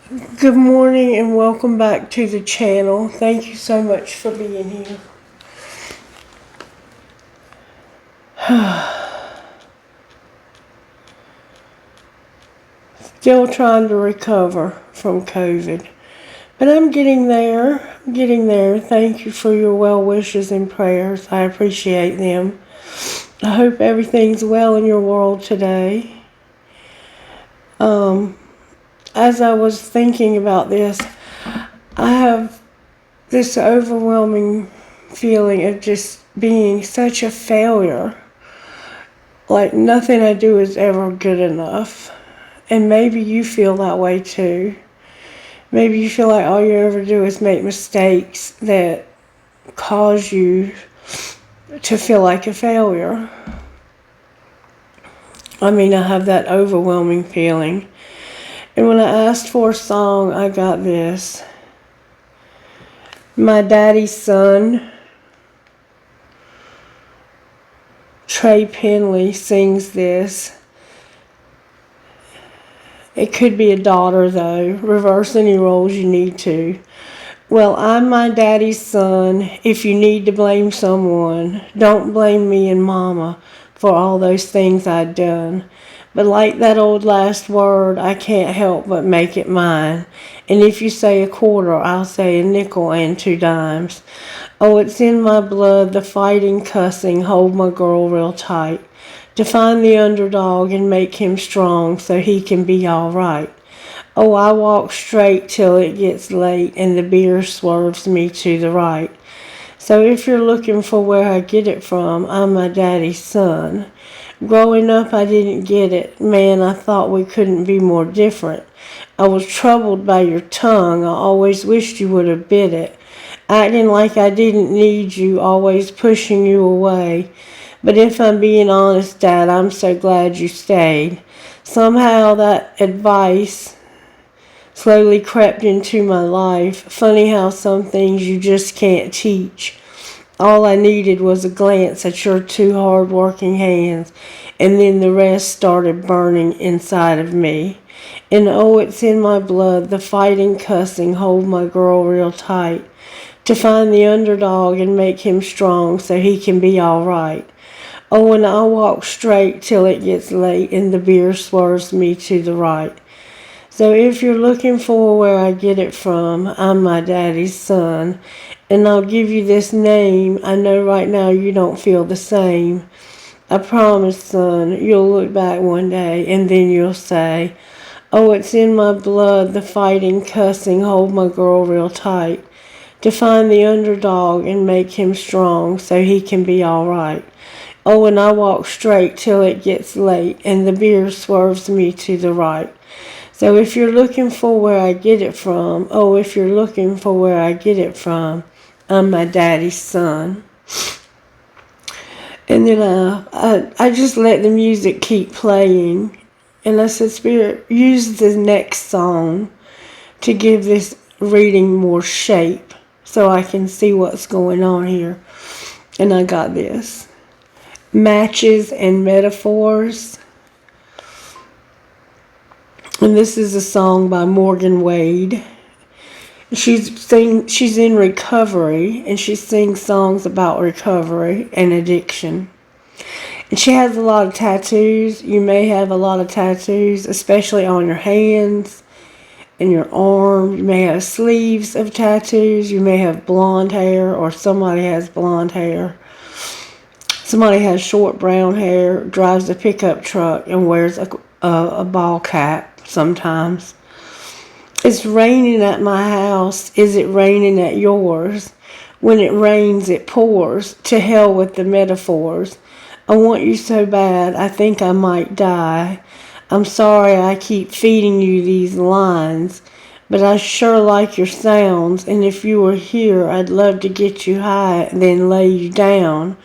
Good morning and welcome back to the channel. Thank you so much for being here. Still trying to recover from COVID. But I'm getting there. Thank you for your well wishes and prayers. I appreciate them. I hope everything's well in your world today. As I was thinking about this, I have this overwhelming feeling of just being such a failure. Like nothing I do is ever good enough. And maybe you feel that way too. Maybe you feel like all you ever do is make mistakes that cause you to feel like a failure. I have that overwhelming feeling. And when I asked for a song, I got this. My daddy's son, Trey Penley, sings this. It could be a daughter, though. Reverse any roles you need to. Well, I'm my daddy's son. If you need to blame someone, don't blame me and Mama for all those things I'd done. But like that old last word, I can't help but make it mine. And if you say a quarter, I'll say a nickel and 2 dimes. Oh, it's in my blood, the fighting, cussing, hold my girl real tight. To find the underdog and make him strong so he can be all right. Oh, I walk straight till it gets late and the beer swerves me to the right. So if you're looking for where I get it from, I'm my daddy's son. Growing up, I didn't get it. Man, I thought we couldn't be more different. I was troubled by your tongue. I always wished you would have bit it. Acting like I didn't need you, always pushing you away. But if I'm being honest, Dad, I'm so glad you stayed. Somehow that advice slowly crept into my life. Funny how some things you just can't teach. All I needed was a glance at your 2 hard-working hands, and then the rest started burning inside of me. And oh, it's in my blood, the fighting, cussing, hold my girl real tight. To find the underdog and make him strong so he can be all right. Oh, and I'll walk straight till it gets late and the beer swerves me to the right. So if you're looking for where I get it from, I'm my daddy's son. And I'll give you this name. I know right now you don't feel the same. I promise, son, you'll look back one day and then you'll say, oh, it's in my blood, the fighting, cussing, hold my girl real tight. To find the underdog and make him strong so he can be all right. Oh, and I walk straight till it gets late and the beer swerves me to the right. So if you're looking for where I get it from, oh, if you're looking for where I get it from, I'm my daddy's son. And then I just let the music keep playing. And I said, Spirit, use the next song to give this reading more shape so I can see what's going on here. And I got this. Matches and Metaphors. And this is a song by Morgan Wade. She's in recovery, and she sings songs about recovery and addiction. And she has a lot of tattoos. You may have a lot of tattoos, especially on your hands and your arm. You may have sleeves of tattoos. You may have blonde hair, or somebody has blonde hair. Somebody has short brown hair, drives a pickup truck, and wears a ball cap sometimes. It's raining at my house. Is it raining at yours? When it rains, it pours. To hell with the metaphors. I want you so bad, I think I might die. I'm sorry I keep feeding you these lines, but I sure like your sounds, and if you were here, I'd love to get you high and then lay you down.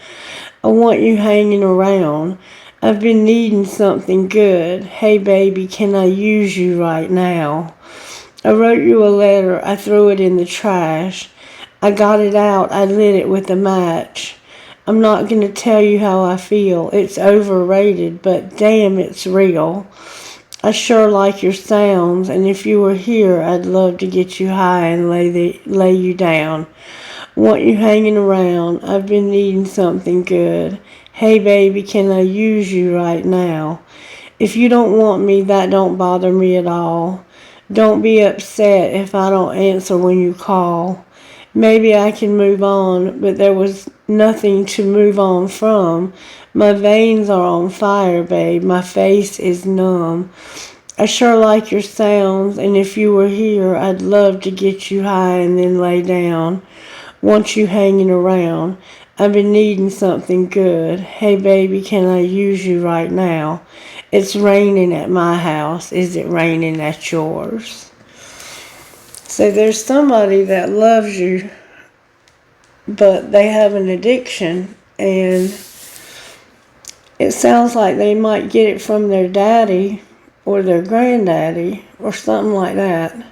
I want you hanging around. I've been needing something good. Hey baby, can I use you right now? I wrote you a letter. I threw it in the trash. I got it out. I lit it with a match. I'm not going to tell you how I feel. It's overrated, but damn, it's real. I sure like your sounds, and if you were here, I'd love to get you high and lay you down. Want you hanging around, I've been needing something good. Hey baby, can I use you right now? If you don't want me, that don't bother me at all. Don't be upset if I don't answer when you call. Maybe I can move on, but there was nothing to move on from. My veins are on fire, babe. My face is numb. I sure like your sounds, and if you were here, I'd love to get you high and then lay down. Want you hanging around. I've been needing something good. Hey baby, can I use you right now? It's raining at my house. Is it raining at yours? So there's somebody that loves you, but they have an addiction, and it sounds like they might get it from their daddy or their granddaddy or something like that.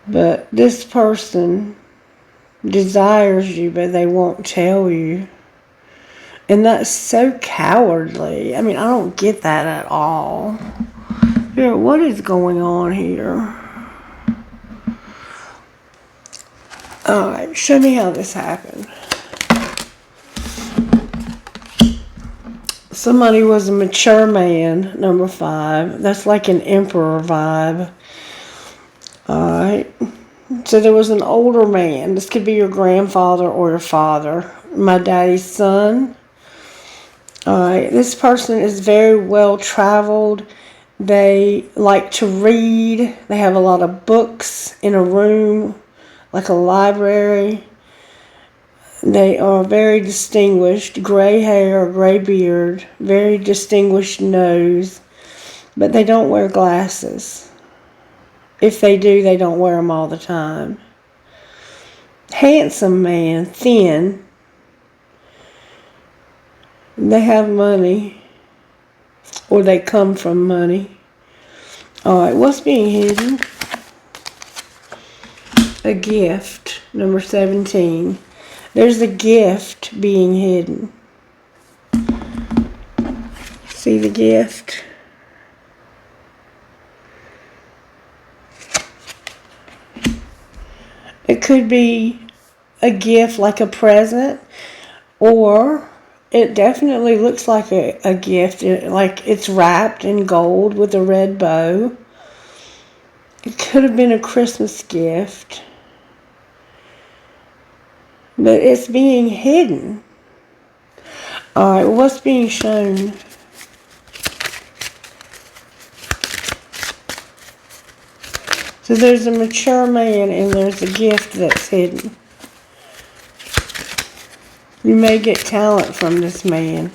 But this person desires you, but they won't tell you. And that's so cowardly. I mean, I don't get that at all. Here, what is going on here? Alright, show me how this happened. Somebody was a mature man, number 5. That's like an emperor vibe. Alright. So there was an older man. This could be your grandfather or your father. My daddy's son. Alright. This person is very well traveled. They like to read. They have a lot of books in a room, like a library. They are very distinguished. Gray hair, gray beard, very distinguished nose. But they don't wear glasses. If they do, they don't wear them all the time. Handsome man, thin. They have money, or they come from money. Alright, what's being hidden? A gift, number 17. There's a gift being hidden. See the gift? It could be a gift like a present, or it definitely looks like a gift, like it's wrapped in gold with a red bow. It could have been a Christmas gift, but it's being hidden. Alright, what's being shown? So there's a mature man and there's a gift that's hidden. You may get talent from this man.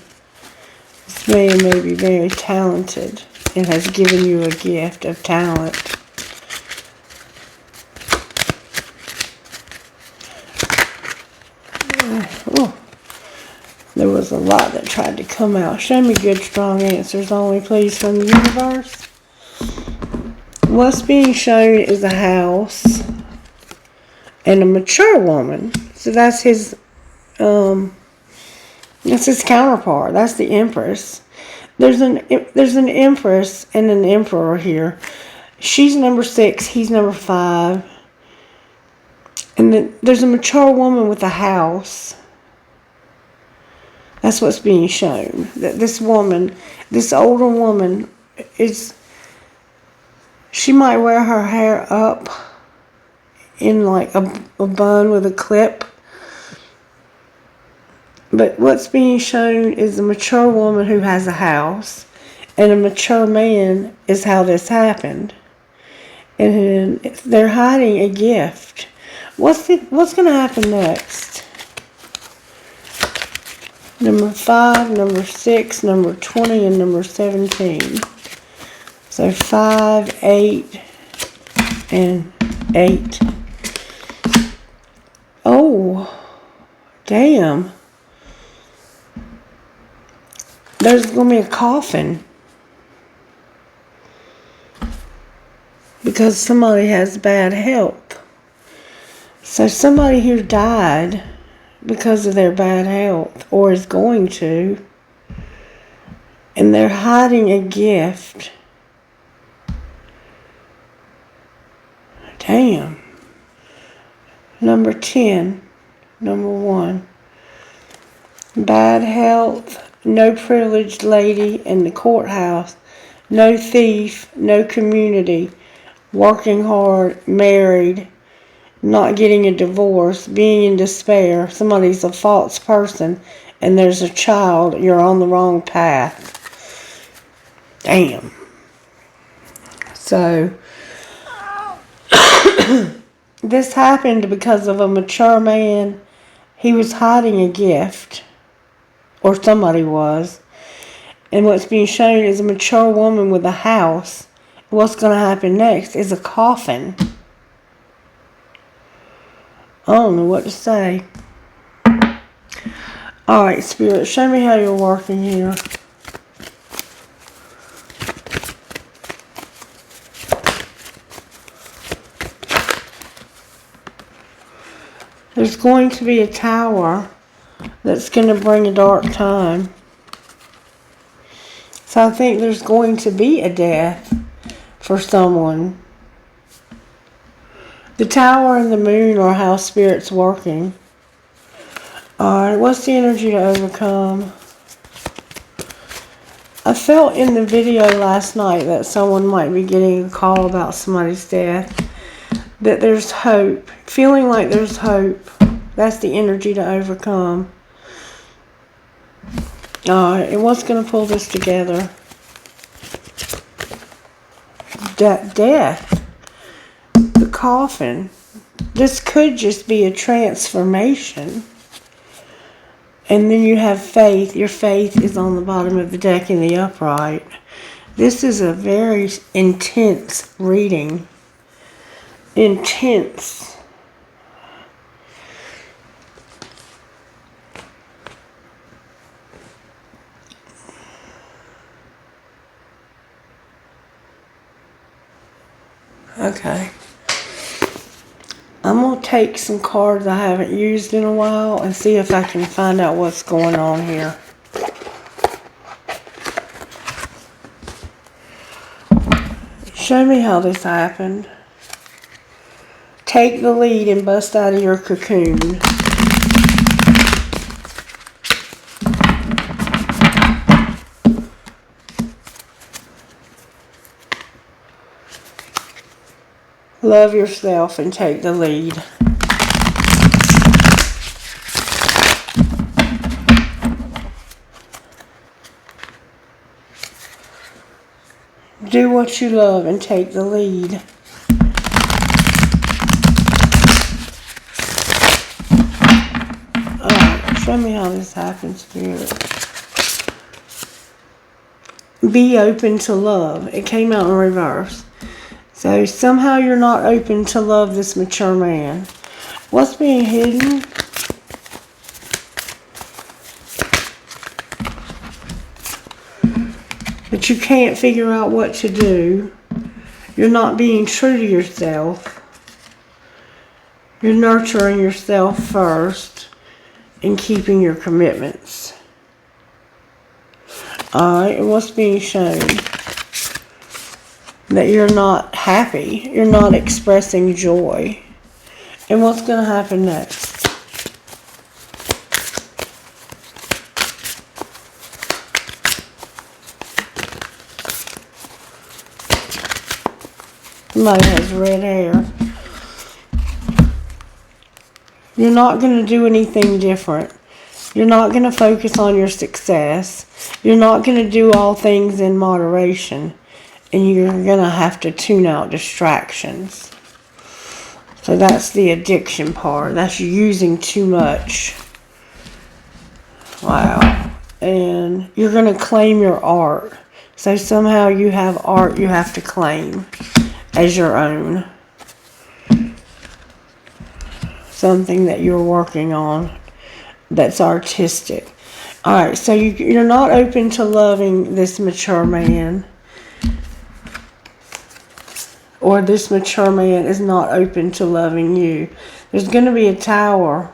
This man may be very talented and has given you a gift of talent. Oh, there was a lot that tried to come out. Show me good, strong answers only, please, from the universe. What's being shown is a house and a mature woman. So that's his counterpart. That's the Empress. There's an Empress and an Emperor here. She's number 6. He's number 5. And then there's a mature woman with a house. That's what's being shown. That this woman, this older woman, she might wear her hair up in like a bun with a clip. But what's being shown is a mature woman who has a house, and a mature man is how this happened. And they're hiding a gift. What's going to happen next? Number 5, number 6, number 20, and number 17. So 5, 8, and 8. Oh, damn. There's going to be a coffin. Because somebody has bad health. So somebody here died because of their bad health, or is going to. And they're hiding a gift. Damn. Number 10. Number 1. Bad health, no privileged lady in the courthouse, no thief, no community, working hard, married, not getting a divorce, being in despair, somebody's a false person, and there's a child, you're on the wrong path. Damn. So, this happened because of a mature man. He was hiding a gift, or somebody was. And what's being shown is a mature woman with a house. What's going to happen next is a coffin. I don't know what to say. Alright, Spirit, show me how you're working here. There's going to be a tower that's going to bring a dark time. So I think there's going to be a death for someone. The tower and the moon are how Spirit's working. Alright, what's the energy to overcome? I felt in the video last night that someone might be getting a call about somebody's death. That there's hope. Feeling like there's hope. That's the energy to overcome. Alright, and what's going to pull this together? Death. The coffin. This could just be a transformation. And then you have faith. Your faith is on the bottom of the deck in the upright. This is a very intense reading. Intense. Okay. I'm going to take some cards I haven't used in a while and see if I can find out what's going on here. Show me how this happened. Take the lead and bust out of your cocoon. Love yourself and take the lead. Do what you love and take the lead. Alright, show me how this happens, Spirit. Be open to love. It came out in reverse. So somehow you're not open to love this mature man. What's being hidden? But you can't figure out what to do. You're not being true to yourself. You're nurturing yourself first and keeping your commitments. Alright, and what's being shown? That you're not happy. You're not expressing joy. And what's going to happen next? Somebody has red hair. You're not going to do anything different. You're not going to focus on your success. You're not going to do all things in moderation. And you're going to have to tune out distractions. So that's the addiction part. That's using too much. Wow. And you're going to claim your art. So somehow you have art you have to claim as your own. Something that you're working on that's artistic. Alright, so you're not open to loving this mature man. Or this mature man is not open to loving you. There's going to be a tower.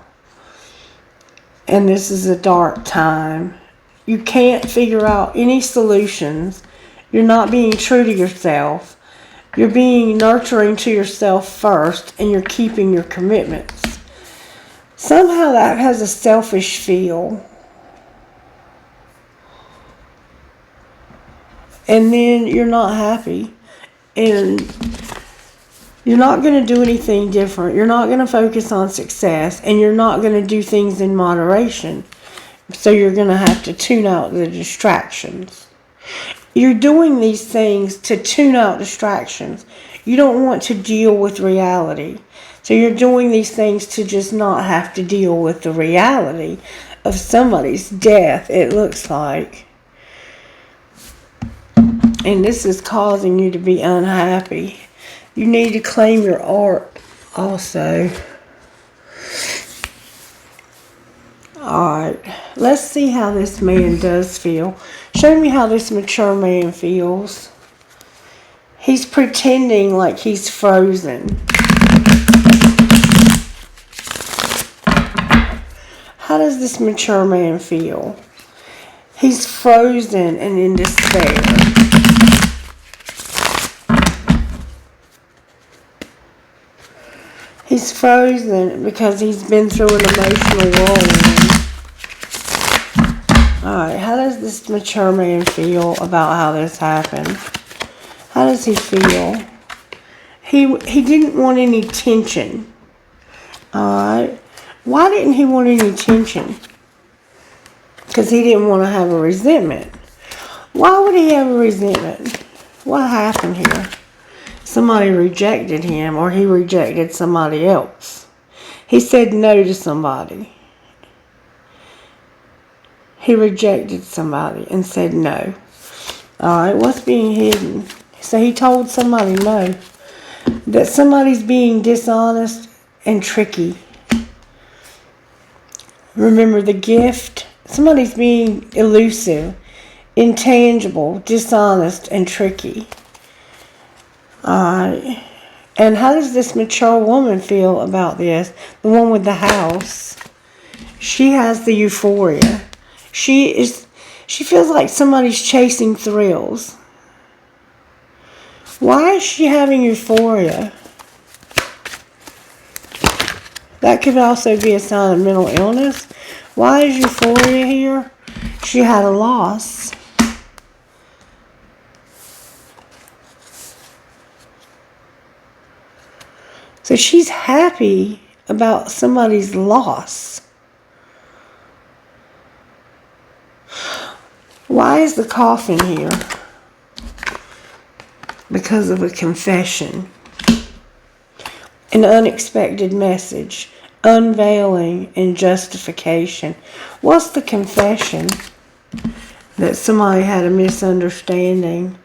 And this is a dark time. You can't figure out any solutions. You're not being true to yourself. You're being nurturing to yourself first, and you're keeping your commitments. Somehow that has a selfish feel. And then you're not happy. And you're not going to do anything different. You're not going to focus on success. And you're not going to do things in moderation. So you're going to have to tune out the distractions. You're doing these things to tune out distractions. You don't want to deal with reality. So you're doing these things to just not have to deal with the reality of somebody's death, it looks like. And this is causing you to be unhappy. You need to claim your art also. Alright, let's see how this man does feel. Show me how this mature man feels. He's pretending like he's frozen. How does this mature man feel? He's frozen and in despair. He's frozen because he's been through an emotional whirlwind. Alright, how does this mature man feel about how this happened? How does he feel? He didn't want any tension. Alright. Why didn't he want any tension? Because he didn't want to have a resentment. Why would he have a resentment? What happened here? Somebody rejected him, or he rejected somebody else. He said no to somebody. He rejected somebody and said no. Alright, what's being hidden? So he told somebody no. That somebody's being dishonest and tricky. Remember the gift? Somebody's being elusive, intangible, dishonest, and tricky. Alright. And how does this mature woman feel about this? The one with the house. She has the euphoria. She feels like somebody's chasing thrills. Why is she having euphoria? That could also be a sign of mental illness. Why is euphoria here? She had a loss. So she's happy about somebody's loss. Why is the coffin here? Because of a confession. An unexpected message. Unveiling and justification. What's the confession? That somebody had a misunderstanding.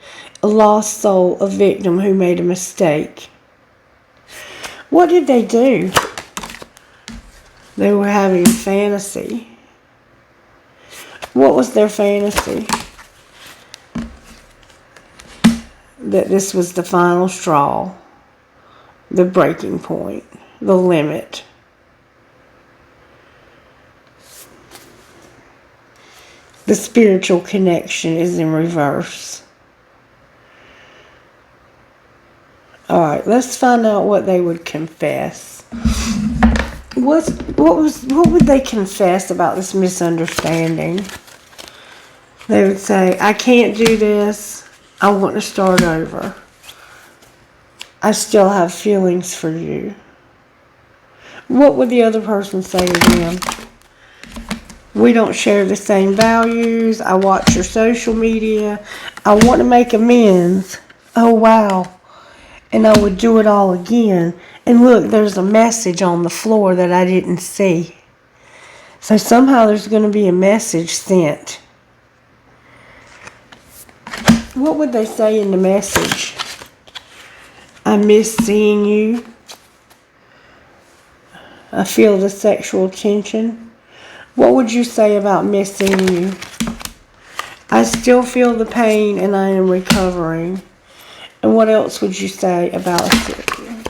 A lost soul, a victim who made a mistake. What did they do? They were having fantasy. What was their fantasy? That this was the final straw. The breaking point. The limit. The spiritual connection is in reverse. Alright, let's find out what they would confess. What would they confess about this misunderstanding? They would say, I can't do this. I want to start over. I still have feelings for you. What would the other person say to them? We don't share the same values. I watch your social media. I want to make amends. Oh, wow. And I would do it all again. And look, there's a message on the floor that I didn't see. So somehow there's going to be a message sent. What would they say in the message? I miss seeing you. I feel the sexual tension. What would you say about missing you? I still feel the pain and I am recovering. And what else would you say about it?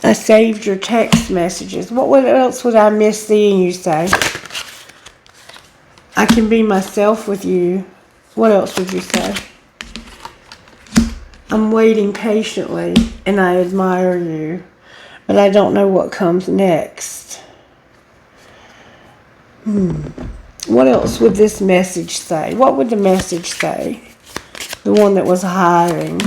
I saved your text messages. What else would I miss seeing you say? I can be myself with you. What else would you say? I'm waiting patiently and I admire you, but I don't know what comes next. What else would this message say? What would the message say? The one that was hiding.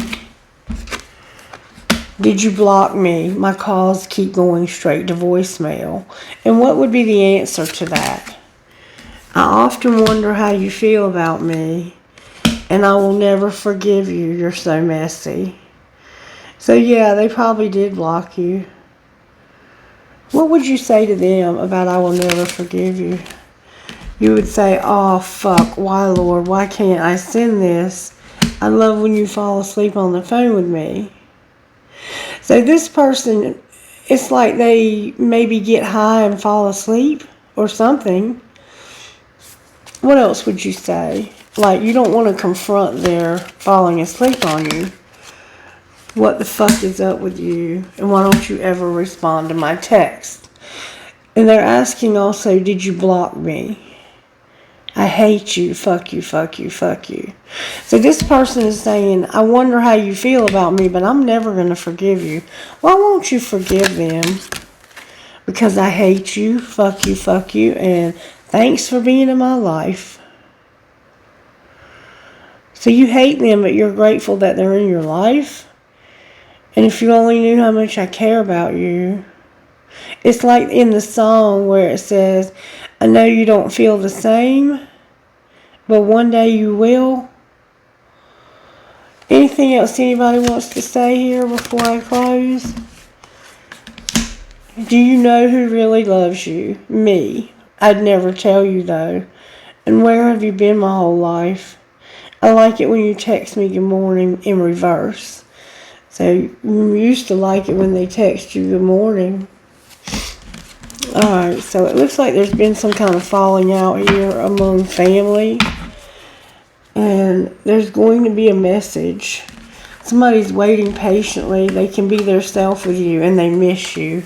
Did you block me? My calls keep going straight to voicemail. And what would be the answer to that? I often wonder how you feel about me, and I will never forgive you. You're so messy. So yeah, they probably did block you. What would you say to them about I will never forgive you? You would say, oh fuck, why Lord, why can't I send this? I love when you fall asleep on the phone with me. So this person, it's like they maybe get high and fall asleep or something. What else would you say? Like you don't want to confront their falling asleep on you. What the fuck is up with you? And why don't you ever respond to my text? And they're asking also, did you block me? I hate you, fuck you, fuck you, fuck you. So this person is saying, I wonder how you feel about me, but I'm never going to forgive you. Why won't you forgive them? Because I hate you, and thanks for being in my life. So you hate them, but you're grateful that they're in your life? And if you only knew how much I care about you. It's like in the song where it says, I know you don't feel the same, but one day you will. Anything else anybody wants to say here before I close? Do you know who really loves you? Me. I'd never tell you though. And where have you been my whole life? I like it when you text me good morning in reverse. So you used to like it when they text you good morning. Alright, so it looks like there's been some kind of falling out here among family. And there's going to be a message. Somebody's waiting patiently. They can be their self with you and they miss you.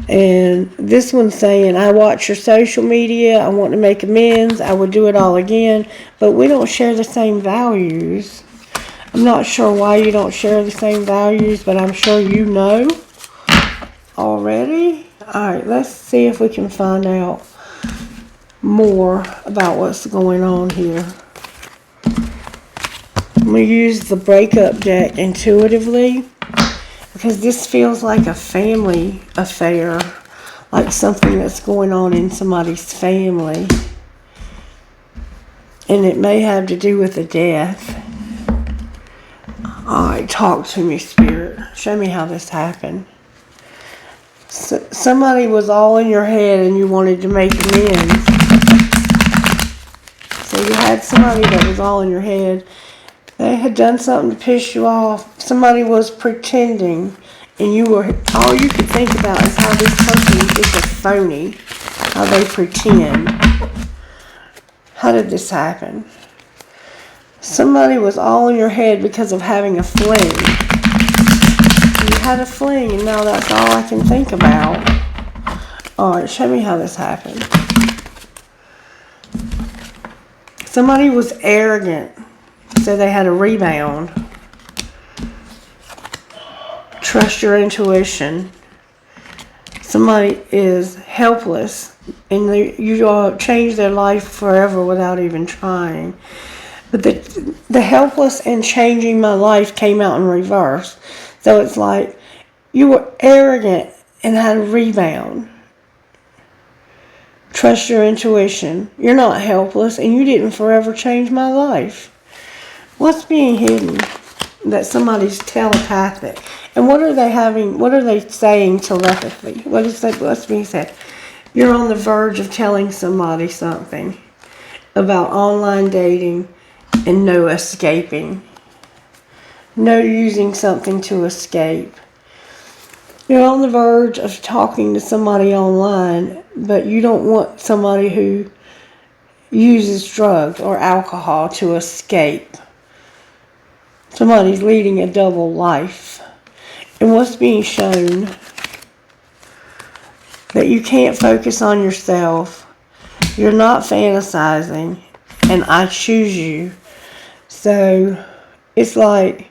And this one's saying, I watch your social media. I want to make amends. I would do it all again. But we don't share the same values. I'm not sure why you don't share the same values, but I'm sure you know already. Alright, let's see if we can find out more about what's going on here. I'm going to use the breakup deck intuitively because this feels like a family affair, like something that's going on in somebody's family. And it may have to do with a death. Alright, talk to me, Spirit. Show me how this happened. So, somebody was all in your head and you wanted to make amends. So you had somebody that was all in your head. They had done something to piss you off. Somebody was pretending and all you could think about is how this person is a phony. How they pretend. How did this happen? Somebody was all in your head because of having a fling. You had a fling and now that's all I can think about. Alright, show me how this happened. Somebody was arrogant, so they had a rebound. Trust your intuition. Somebody is helpless and you change their life forever without even trying. But the helpless and changing my life came out in reverse. So it's like you were arrogant and had a rebound. Trust your intuition. You're not helpless and you didn't forever change my life. What's being hidden? That somebody's telepathic. And what are they saying telepathically? What's being said? You're on the verge of telling somebody something about online dating and no escaping. No using something to escape. You're on the verge of talking to somebody online, but you don't want somebody who uses drugs or alcohol to escape. Somebody's leading a double life. And what's being shown? That you can't focus on yourself. You're not fantasizing. And I choose you. So it's like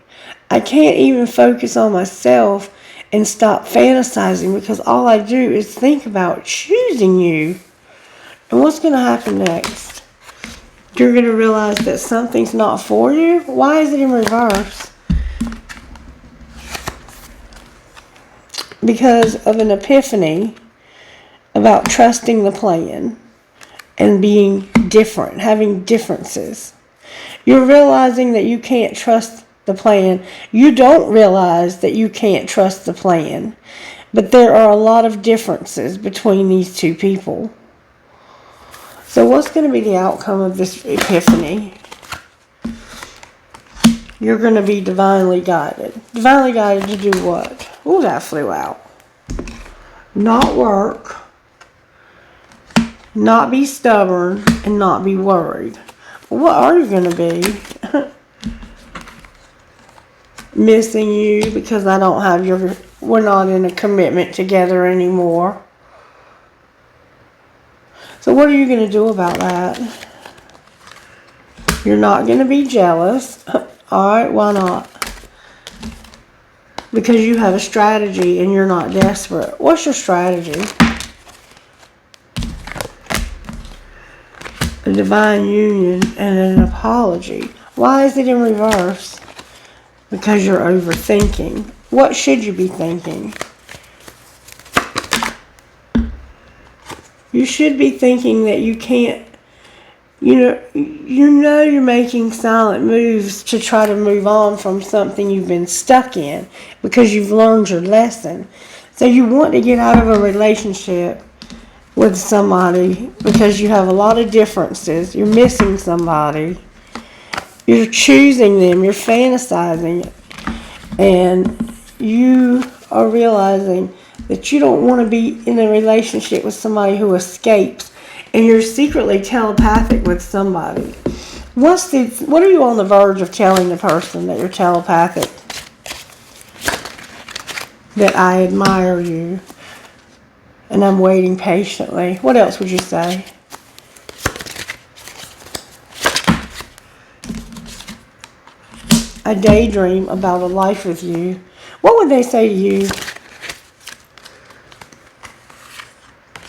I can't even focus on myself and stop fantasizing because all I do is think about choosing you. And what's going to happen next? You're going to realize that something's not for you. Why is it in reverse? Because of an epiphany about trusting the plan and being different, having differences. You're realizing that you can't trust the plan. You don't realize that you can't trust the plan. But there are a lot of differences between these two people. So what's going to be the outcome of this epiphany? You're going to be divinely guided. Divinely guided to do what? Ooh, that flew out. Not work, not be stubborn, and not be worried. What are you going to be? Missing you because I don't have we're not in a commitment together anymore. So what are you going to do about that? You're not going to be jealous. Alright, why not? Because you have a strategy and you're not desperate. What's your strategy? A divine union and an apology. Why is it in reverse? Because you're overthinking. What should you be thinking? You should be thinking that you can't, you know you're making silent moves to try to move on from something you've been stuck in because you've learned your lesson. So you want to get out of a relationship with somebody because you have a lot of differences. You're missing somebody. You're choosing them. You're fantasizing. And you are realizing that you don't want to be in a relationship with somebody who escapes, and you're secretly telepathic with somebody. What are you on the verge of telling the person that you're telepathic? That I admire you, and I'm waiting patiently. What else would you say? I daydream about a life with you. What would they say to you?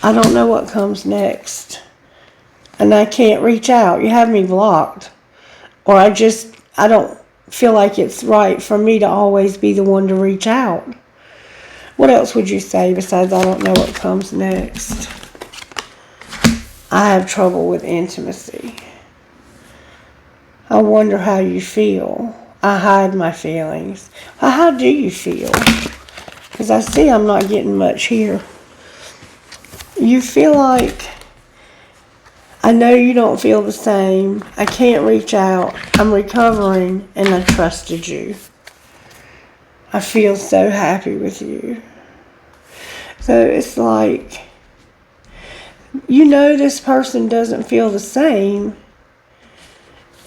I don't know what comes next. And I can't reach out. You have me blocked. Or I don't feel like it's right for me to always be the one to reach out. What else would you say besides I don't know what comes next? I have trouble with intimacy. I wonder how you feel. I hide my feelings. How do you feel? Because I see I'm not getting much here. You feel like, I know you don't feel the same. I can't reach out. I'm recovering and I trusted you. I feel so happy with you. So it's like, you know this person doesn't feel the same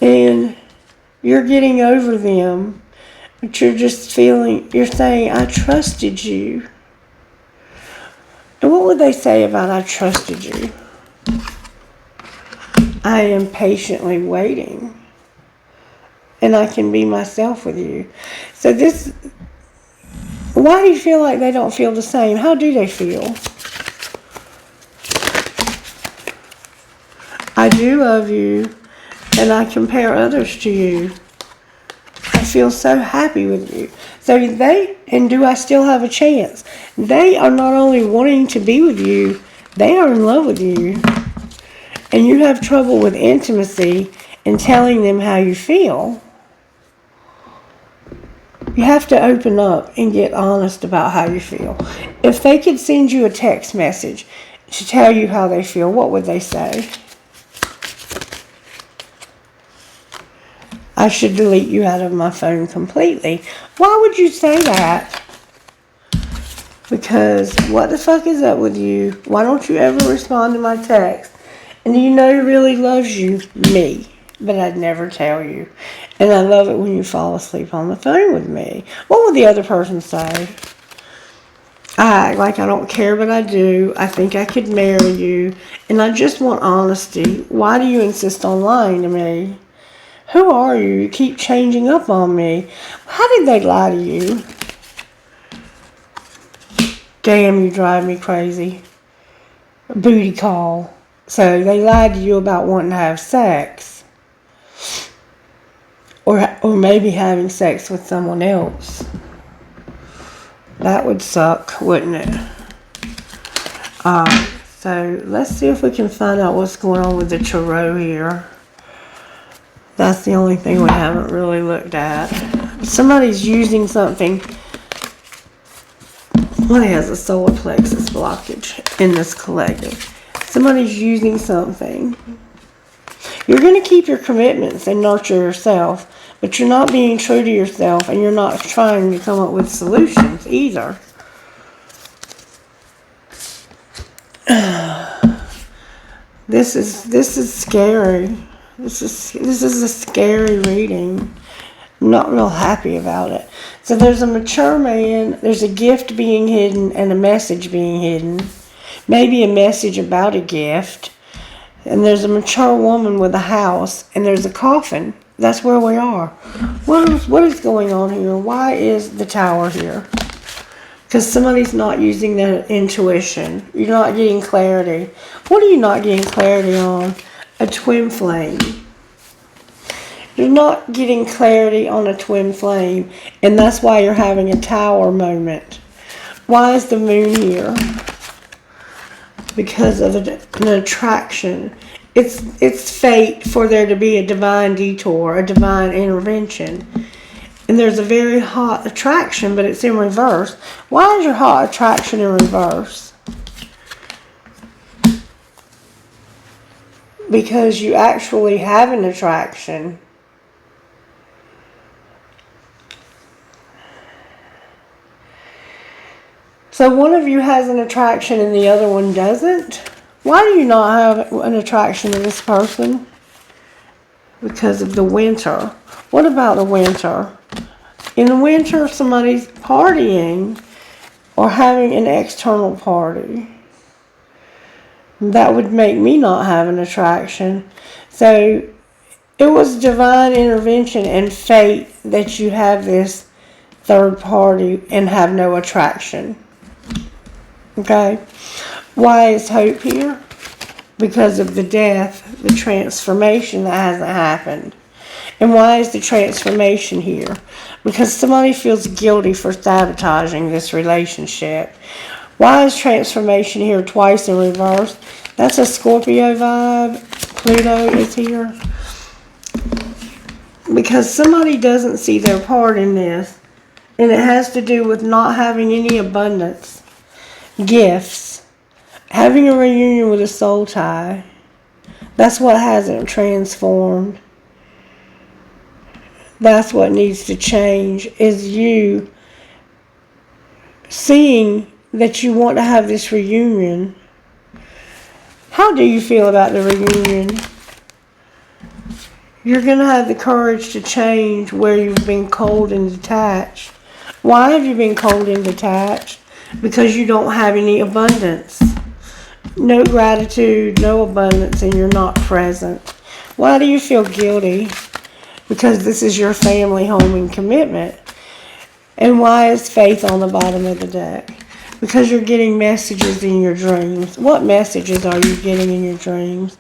and you're getting over them, but you're saying, I trusted you. And what would they say about I trusted you? I am patiently waiting. And I can be myself with you. So why do you feel like they don't feel the same? How do they feel? I do love you, and I compare others to you. I feel so happy with you. So do I still have a chance? They are not only wanting to be with you, they are in love with you. And you have trouble with intimacy and telling them how you feel. You have to open up and get honest about how you feel. If they could send you a text message to tell you how they feel, what would they say? I should delete you out of my phone completely. Why would you say that? Because what the fuck is up with you? Why don't you ever respond to my text? And you know he really loves you, me. But I'd never tell you. And I love it when you fall asleep on the phone with me. What would the other person say? I act like I don't care, but I do. I think I could marry you. And I just want honesty. Why do you insist on lying to me? Who are you? You keep changing up on me. How did they lie to you? Damn, you drive me crazy. Booty call. So they lied to you about wanting to have sex. Or maybe having sex with someone else. That would suck, wouldn't it? So let's see if we can find out what's going on with the tarot here. That's the only thing we haven't really looked at. Somebody's using something. Somebody has a solar plexus blockage in this collective. Somebody's using something. You're going to keep your commitments and nurture yourself, but you're not being true to yourself, and you're not trying to come up with solutions either. This is scary. This is a scary reading. I'm not real happy about it. So there's a mature man, there's a gift being hidden and a message being hidden. Maybe a message about a gift. And there's a mature woman with a house, and there's a coffin. That's where we are. What is going on here? Why is the Tower here? Because somebody's not using their intuition. You're not getting clarity. What are you not getting clarity on? A twin flame. You're not getting clarity on a twin flame, and that's why you're having a Tower moment. Why is the moon here? Because of an attraction. It's fate for there to be a divine detour, a divine intervention. And there's a very hot attraction, but it's in reverse. Why is your hot attraction in reverse? Because you actually have an attraction. So one of you has an attraction and the other one doesn't? Why do you not have an attraction to this person? Because of the winter. What about the winter? In the winter, somebody's partying or having an external party. That would make me not have an attraction. So it was divine intervention and fate that you have this third party and have no attraction. Okay? Why is hope here? Because of the death, the transformation that hasn't happened. And why is the transformation here? Because somebody feels guilty for sabotaging this relationship. Why is transformation here twice in reverse? That's a Scorpio vibe. Pluto is here. Because somebody doesn't see their part in this. And it has to do with not having any abundance. Gifts. Having a reunion with a soul tie. That's what hasn't transformed. That's what needs to change, is you seeing that you want to have this reunion. How do you feel about the reunion? You're going to have the courage to change where you've been cold and detached. Why have you been cold and detached? Because you don't have any abundance. No gratitude, no abundance, and you're not present. Why do you feel guilty? Because this is your family, home, and commitment. And why is faith on the bottom of the deck? Because you're getting messages in your dreams. What messages are you getting in your dreams?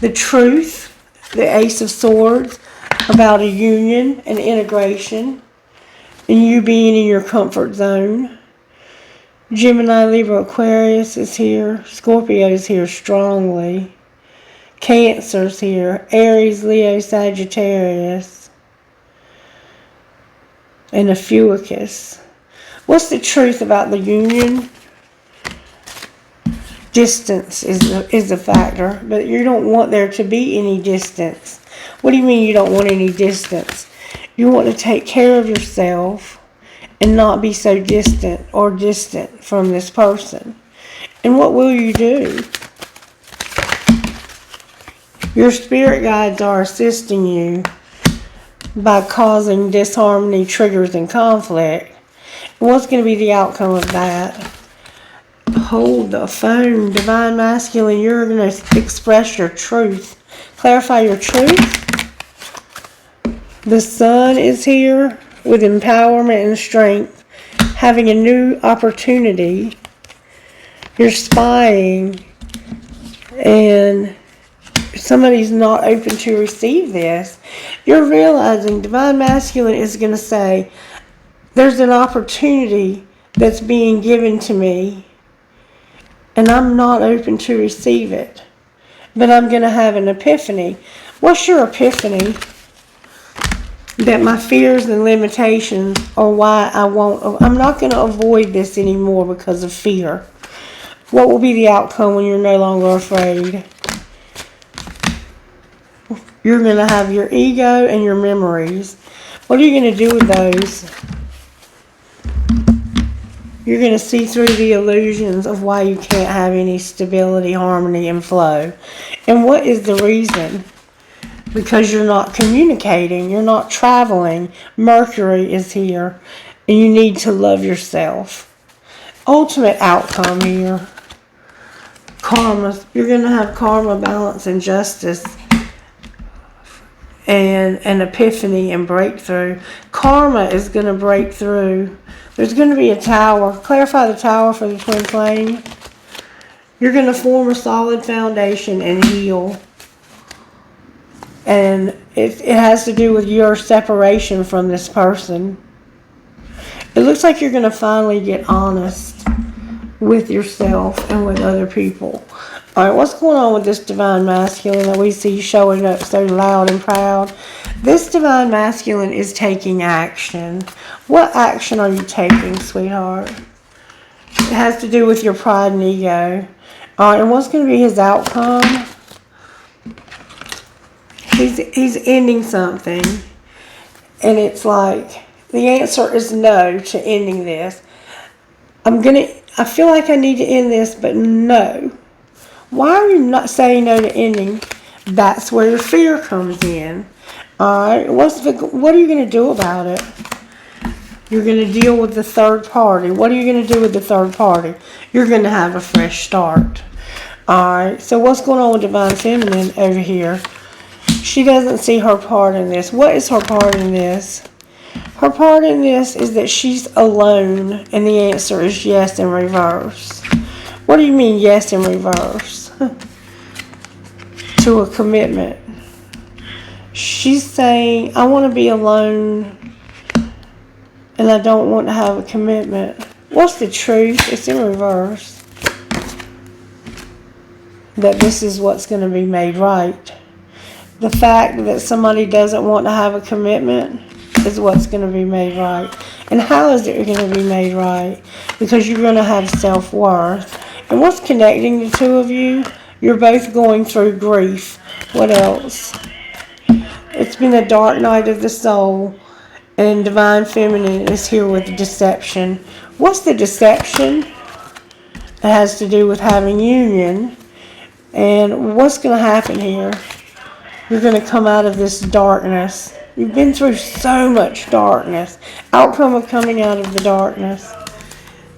The truth, the Ace of Swords, about a union, an integration, and you being in your comfort zone. Gemini, Libra, Aquarius is here. Scorpio is here strongly. Cancer's here. Aries, Leo, Sagittarius. And a Fuicus. What's the truth about the union? Distance is a factor, but you don't want there to be any distance. What do you mean you don't want any distance? You want to take care of yourself and not be so distant from this person. And what will you do? Your spirit guides are assisting you by causing disharmony, triggers, and conflict. And what's going to be the outcome of that? Hold the phone. Divine Masculine, you're going to express your truth. Clarify your truth. The sun is here with empowerment and strength, having a new opportunity. You're spying, and somebody's not open to receive this. You're realizing Divine Masculine is going to say, there's an opportunity that's being given to me, and I'm not open to receive it. But I'm going to have an epiphany. What's your epiphany? That my fears and limitations are why I'm not going to avoid this anymore because of fear. What will be the outcome when you're no longer afraid? You're going to have your ego and your memories. What are you going to do with those? You're going to see through the illusions of why you can't have any stability, harmony, and flow. And what is the reason? Because you're not communicating, you're not traveling. Mercury is here, and you need to love yourself. Ultimate outcome here. Karma. You're going to have karma, balance, and justice, and an epiphany and breakthrough. Karma is going to break through. There's going to be a tower. Clarify the tower for the twin flame. You're going to form a solid foundation and heal. And it has to do with your separation from this person. It looks like you're going to finally get honest with yourself and with other people. Alright, what's going on with this Divine Masculine that we see showing up so loud and proud? This Divine Masculine is taking action. What action are you taking, sweetheart? It has to do with your pride and ego. Alright, and what's going to be his outcome? He's ending something. And it's like, the answer is no to ending this. I feel like I need to end this, but no. Why are you not saying no to ending? That's where your fear comes in. Alright, what are you going to do about it? You're going to deal with the third party. What are you going to do with the third party? You're going to have a fresh start. Alright, so what's going on with Divine Feminine over here? She doesn't see her part in this. What is her part in this? Her part in this is that she's alone, and the answer is yes in reverse. What do you mean yes in reverse? To a commitment. She's saying, I want to be alone, and I don't want to have a commitment. What's the truth? It's in reverse. That this is what's going to be made right. The fact that somebody doesn't want to have a commitment is what's going to be made right. And how is it going to be made right? Because you're going to have self-worth. And what's connecting the two of you? You're both going through grief. What else? It's been a dark night of the soul. And Divine Feminine is here with deception. What's the deception? It has to do with having union. And what's going to happen here? You're going to come out of this darkness. You've been through so much darkness. Outcome of coming out of the darkness.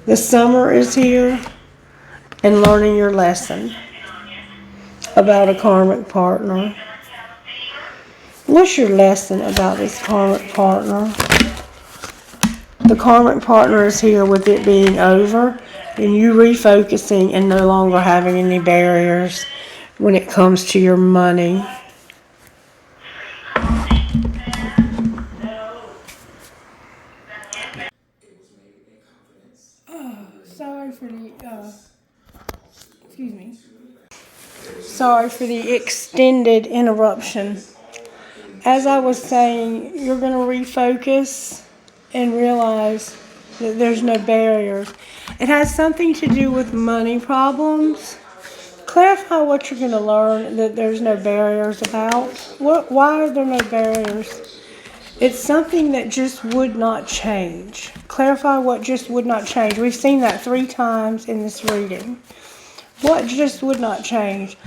The summer is here, and learning your lesson about a karmic partner. What's your lesson about this karmic partner? The karmic partner is here with it being over, and you refocusing and no longer having any barriers when it comes to your money. Sorry for the extended interruption. As I was saying, you're going to refocus and realize that there's no barriers. It has something to do with money problems. Clarify what you're going to learn that there's no barriers about. Why are there no barriers? It's something that just would not change. Clarify what just would not change. We've seen that 3 times in this reading. What just would not change?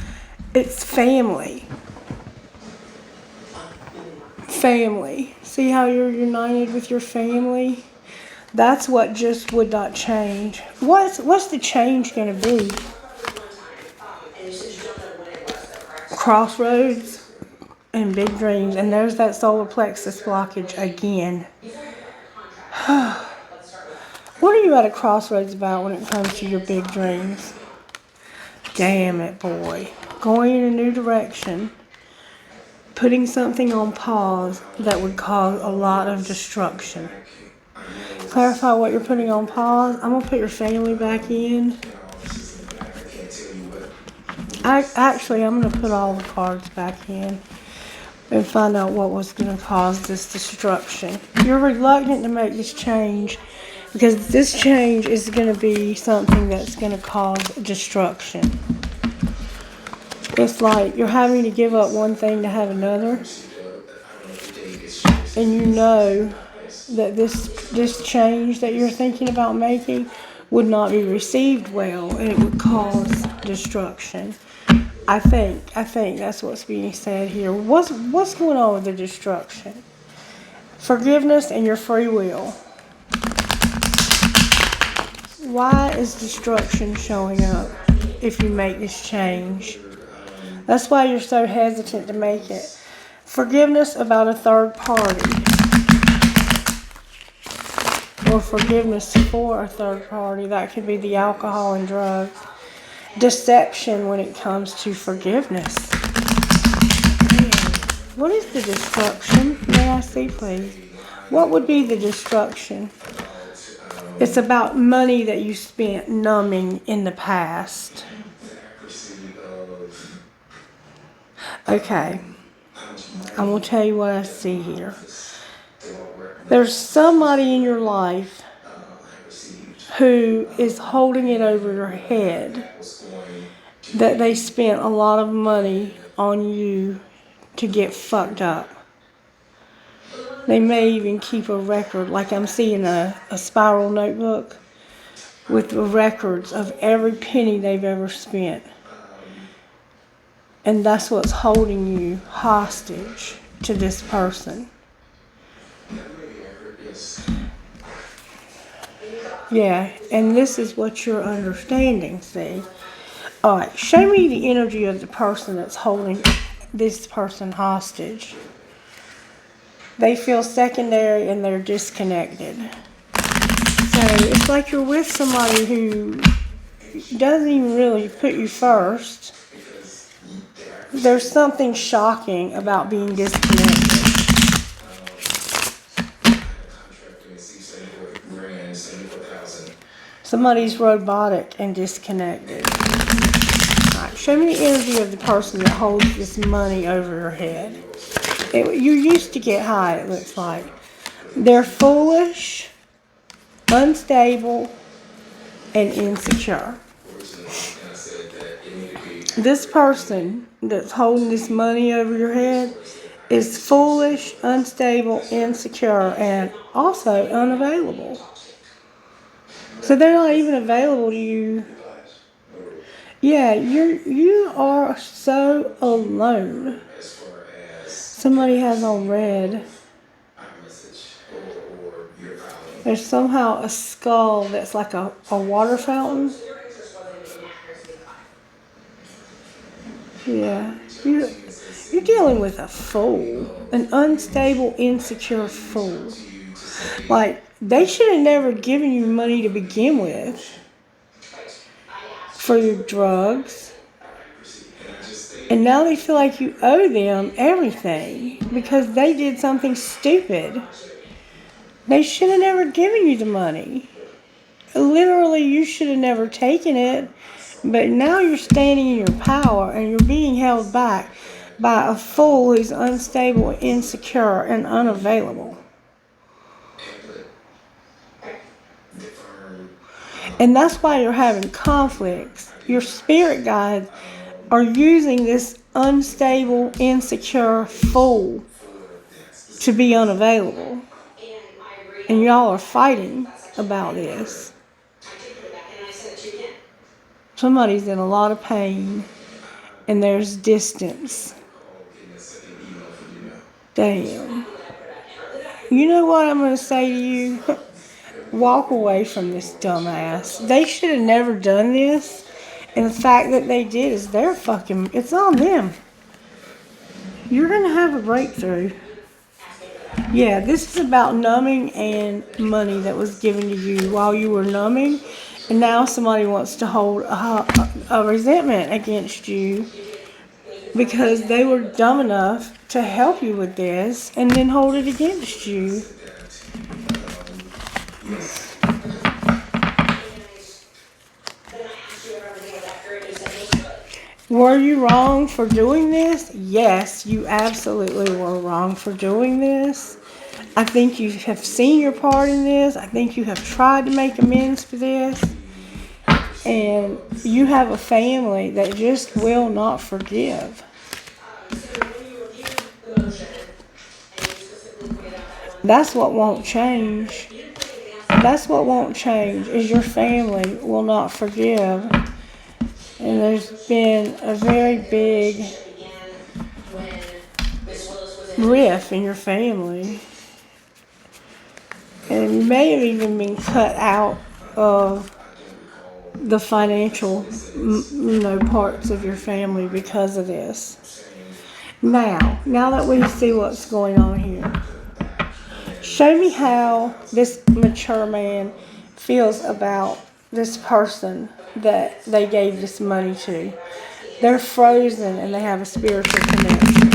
It's family. Family. See how you're united with your family? That's what just would not change. What's the change going to be? Crossroads. and big dreams. And there's that solar plexus blockage again. What are you at a crossroads about when it comes to your big dreams? Damn it, boy. Going in a new direction. Putting something on pause that would cause a lot of destruction. Clarify what you're putting on pause. I'm going to put your family back in. I'm going to put all the cards back in and find out what was going to cause this destruction. You're reluctant to make this change because this change is going to be something that's going to cause destruction. It's like you're having to give up one thing to have another. And you know that this change that you're thinking about making would not be received well and it would cause destruction. I think that's what's being said here. What's going on with the destruction? Forgiveness and your free will. Why is destruction showing up if you make this change? That's why you're so hesitant to make it. Forgiveness about a third party. Or forgiveness for a third party. That could be the alcohol and drugs. Deception when it comes to forgiveness. What is the destruction? May I see, please? What would be the destruction? It's about money that you spent numbing in the past. Okay. I'm going to tell you what I see here. There's somebody in your life who is holding it over your head that they spent a lot of money on you to get fucked up. They may even keep a record, like I'm seeing a spiral notebook with the records of every penny they've ever spent. And that's what's holding you hostage to this person. Yeah, and this is what you're understanding, see? Alright, show me the energy of the person that's holding this person hostage. They feel secondary and they're disconnected. So it's like you're with somebody who doesn't even really put you first. There's something shocking about being disconnected. Somebody's robotic and disconnected. Alright, show me the energy of the person that holds this money over your head. You used to get high, it looks like. They're foolish, unstable, and insecure. This person that's holding this money over your head is foolish, unstable, insecure, and also unavailable. So they're not even available to you. Yeah, you are so alone. Somebody has on red. There's somehow a skull that's like a water fountain. Yeah, you're dealing with a fool, an unstable, insecure fool. Like, they should have never given you money to begin with for your drugs. And now they feel like you owe them everything because they did something stupid. They should have never given you the money. Literally, you should have never taken it. But now you're standing in your power and you're being held back by a fool who's unstable, insecure, and unavailable. And that's why you're having conflicts. Your spirit guides are using this unstable, insecure fool to be unavailable. And y'all are fighting about this. Somebody's in a lot of pain, and there's distance. Damn. You know what I'm going to say to you? Walk away from this dumbass. They should have never done this, and the fact that they did is it's on them. You're going to have a breakthrough. Yeah, this is about numbing and money that was given to you while you were numbing. And now somebody wants to hold a resentment against you because they were dumb enough to help you with this and then hold it against you. Were you wrong for doing this? Yes, you absolutely were wrong for doing this. I think you have seen your part in this. I think you have tried to make amends for this. And you have a family that just will not forgive. That's what won't change. That's what won't change, is your family will not forgive. And there's been a very big rift in your family. And you may have even been cut out of the financial, parts of your family because of this. Now that we see what's going on here, show me how this mature man feels about this person that they gave this money to. They're frozen and they have a spiritual connection.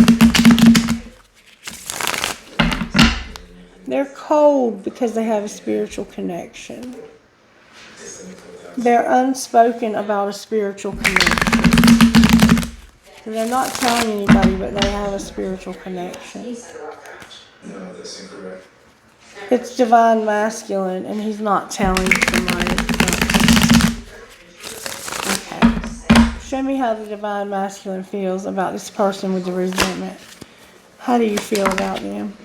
They're cold because they have a spiritual connection. They're unspoken about a spiritual connection. They're not telling anybody, but they have a spiritual connection. No, that's incorrect. It's divine masculine, and he's not telling somebody. Okay. Show me how the divine masculine feels about this person with the resentment. How do you feel about them?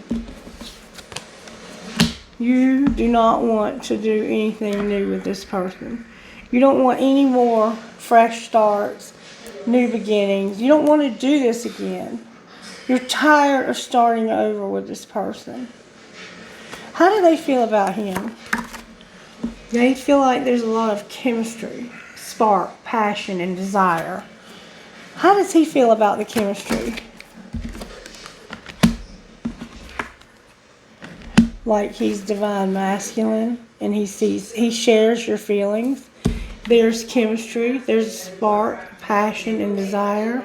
You do not want to do anything new with this person. You don't want any more fresh starts, new beginnings. You don't want to do this again. You're tired of starting over with this person. How do they feel about him? They feel like there's a lot of chemistry, spark, passion, and desire. How does he feel about the chemistry? Like he's divine masculine and he shares your feelings. There's chemistry, there's spark, passion, and desire.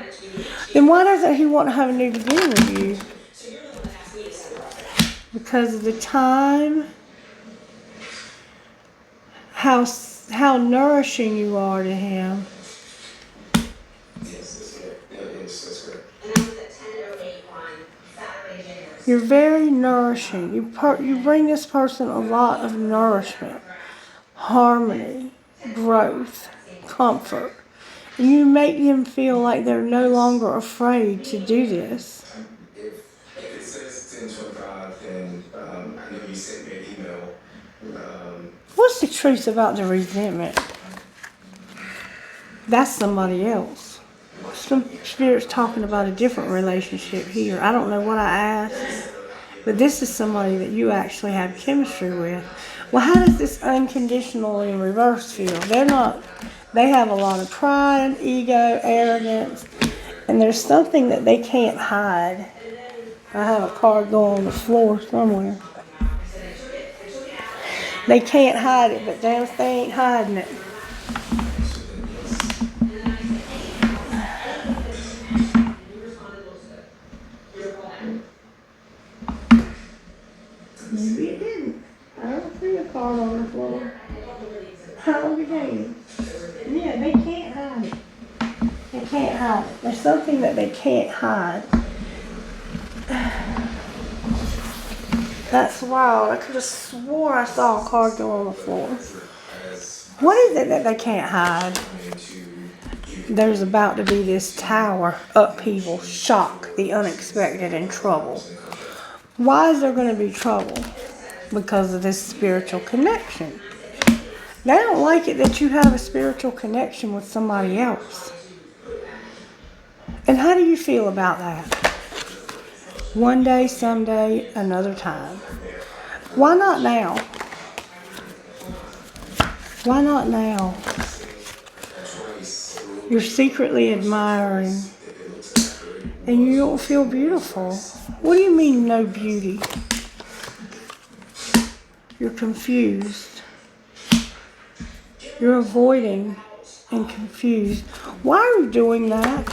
Then why doesn't he want to have a new beginning with you? Because of the time, how nourishing you are to him. Yes, that's correct. You're very nourishing. You bring this person a lot of nourishment, harmony, growth, comfort. And you make them feel like they're no longer afraid to do this. If it says 10:25, then I know you sent me an email. What's the truth about the resentment? That's somebody else. Some spirit's talking about a different relationship here. I don't know what I asked, but this is somebody that you actually have chemistry with. Well, how does this unconditional in reverse feel? They have a lot of pride, ego, arrogance, and there's something that they can't hide. I have a card going on the floor somewhere. They can't hide it, but damn if they ain't hiding it. Maybe it didn't. I don't see a card on the floor. How the game? Yeah, they can't hide it. They can't hide it. There's something that they can't hide. That's wild. I could have swore I saw a card go on the floor. What is it that they can't hide? There's about to be this tower upheaval, shock, the unexpected, and trouble. Why is there going to be trouble? Because of this spiritual connection. They don't like it that you have a spiritual connection with somebody else. And how do you feel about that? One day, someday, another time. Why not now? Why not now? You're secretly admiring And you don't feel beautiful. What do you mean, no beauty? You're confused. You're avoiding and confused. Why are you doing that?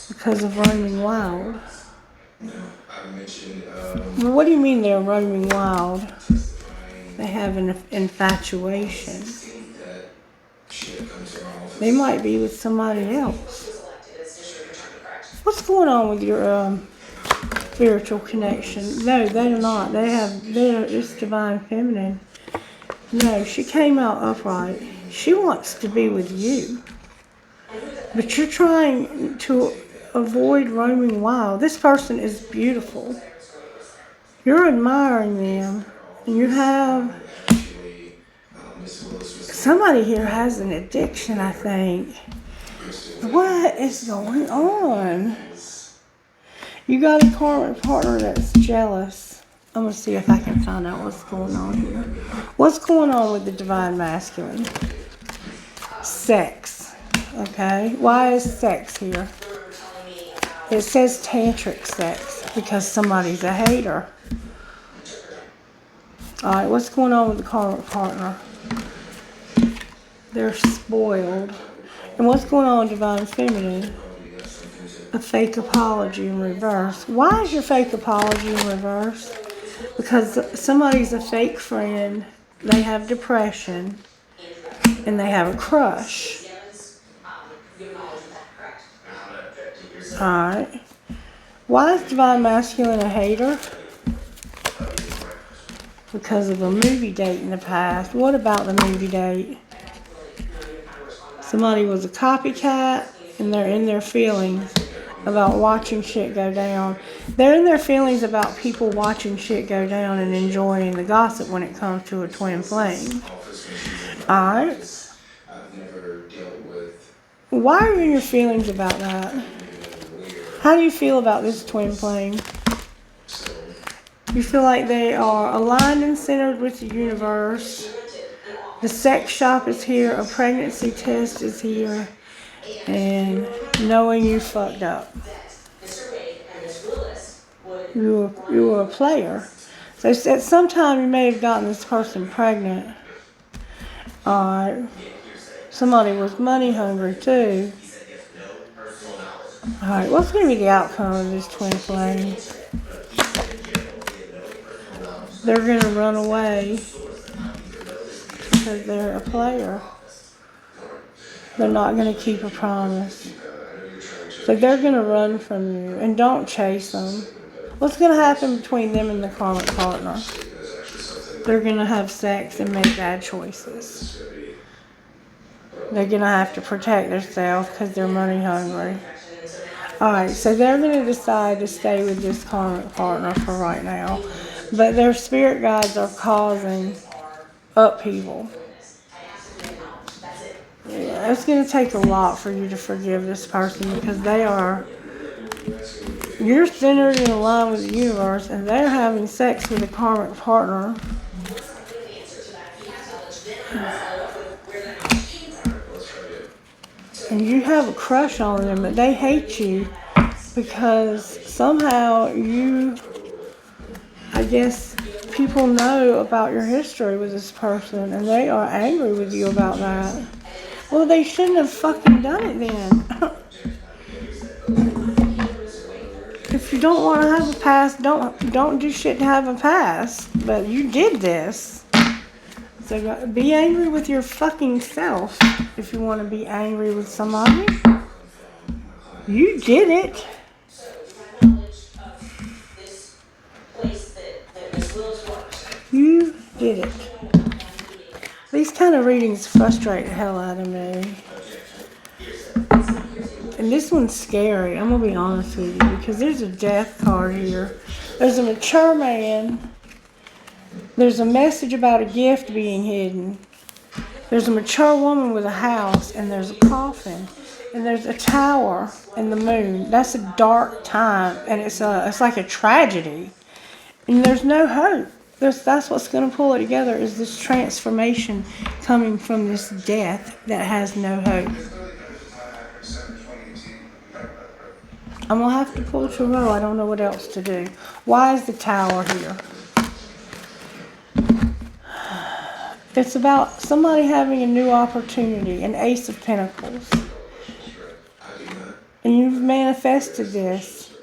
Because of roaming wild. I mentioned Well, what do you mean they're roaming wild? testifying They have an infatuation. that she had come to our office. They might be with somebody else. What's going on with your spiritual connection? No, they're not. It's divine feminine. No, she came out upright. She wants to be with you. But you're trying to avoid roaming wild. This person is beautiful. You're admiring them. And you have... Actually, Miss Willis was Somebody here has an addiction, I think. What is going on? You got a karmic partner that's jealous. I'm going to see if I can find out what's going on here. What's going on with the divine masculine? Sex. Okay. Why is sex here? It says tantric sex because somebody's a hater. Alright, what's going on with the karmic partner? They're spoiled. And what's going on with divine feminine? A fake apology in reverse. Why is your fake apology in reverse? Because somebody's a fake friend, they have depression, and they have a crush. Alright. Why is divine masculine a hater? Because of a movie date in the past. What about the movie date? Somebody was a copycat, and they're in their feelings about watching shit go down. They're in their feelings about people watching shit go down and enjoying the gossip when it comes to a twin flame. Alright. I've never dealt with Why are you in your feelings about that? How do you feel about this twin flame? You feel like they are aligned and centered with the universe. The sex shop is here. A pregnancy test is here. And knowing you fucked up. You were a player. So at some time you may have gotten this person pregnant. Alright. Somebody was money hungry too. Alright, what's going to be the outcome of this twin flame? They're going to run away because they're a player. They're not going to keep a promise. So they're going to run from you. And don't chase them. What's going to happen between them and the karmic partner? They're going to have sex and make bad choices. They're going to have to protect themselves because they're money hungry. Alright, so they're going to decide to stay with this karmic partner for right now. But their spirit guides are causing upheaval. Yeah, it's going to take a lot for you to forgive this person because you're centered and aligned with the universe and they're having sex with a karmic partner. And you have a crush on them, but they hate you because somehow I guess people know about your history with this person and they are angry with you about that. Well, they shouldn't have fucking done it then. If you don't want to have a past, don't do shit to have a past. But you did this. So be angry with your fucking self if you want to be angry with somebody. You did it. You did it. These kind of readings frustrate the hell out of me. And this one's scary, I'm going to be honest with you, because there's a death card here. There's a mature man. There's a message about a gift being hidden. There's a mature woman with a house, and there's a coffin. And there's a tower and the moon. That's a dark time, and it's like a tragedy. And there's no hope. That's what's going to pull it together, is this transformation coming from this death that has no hope. I'm going to have to pull Tarot. I don't know what else to do. Why is the Tower here? It's about somebody having a new opportunity, an Ace of Pentacles. And you've manifested this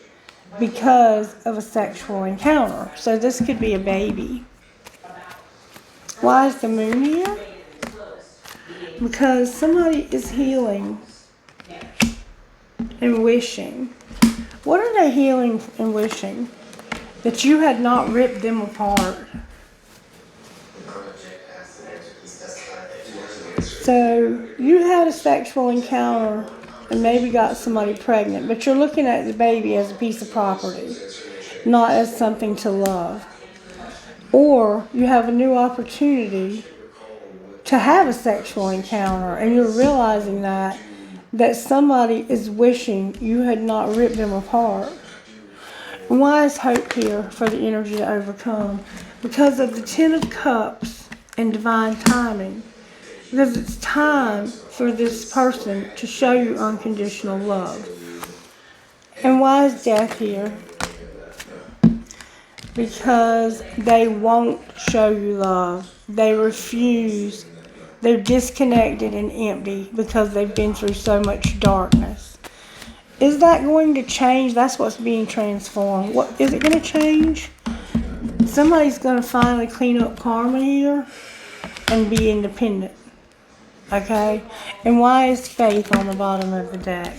because of a sexual encounter. So this could be a baby. Why is the Moon here? Because somebody is healing and wishing. What are they healing and wishing? That you had not ripped them apart. So you had a sexual encounter and maybe got somebody pregnant, but you're looking at the baby as a piece of property, not as something to love. Or you have a new opportunity to have a sexual encounter and you're realizing that somebody is wishing you had not ripped them apart. And why is hope here for the energy to overcome? Because of the Ten of Cups and divine timing. Because it's time for this person to show you unconditional love. And why is Death here? Because they won't show you love. They refuse. They're disconnected and empty because they've been through so much darkness. Is that going to change? That's what's being transformed. What is it going to change? Somebody's going to finally clean up karma here and be independent. Okay? And why is Faith on the bottom of the deck?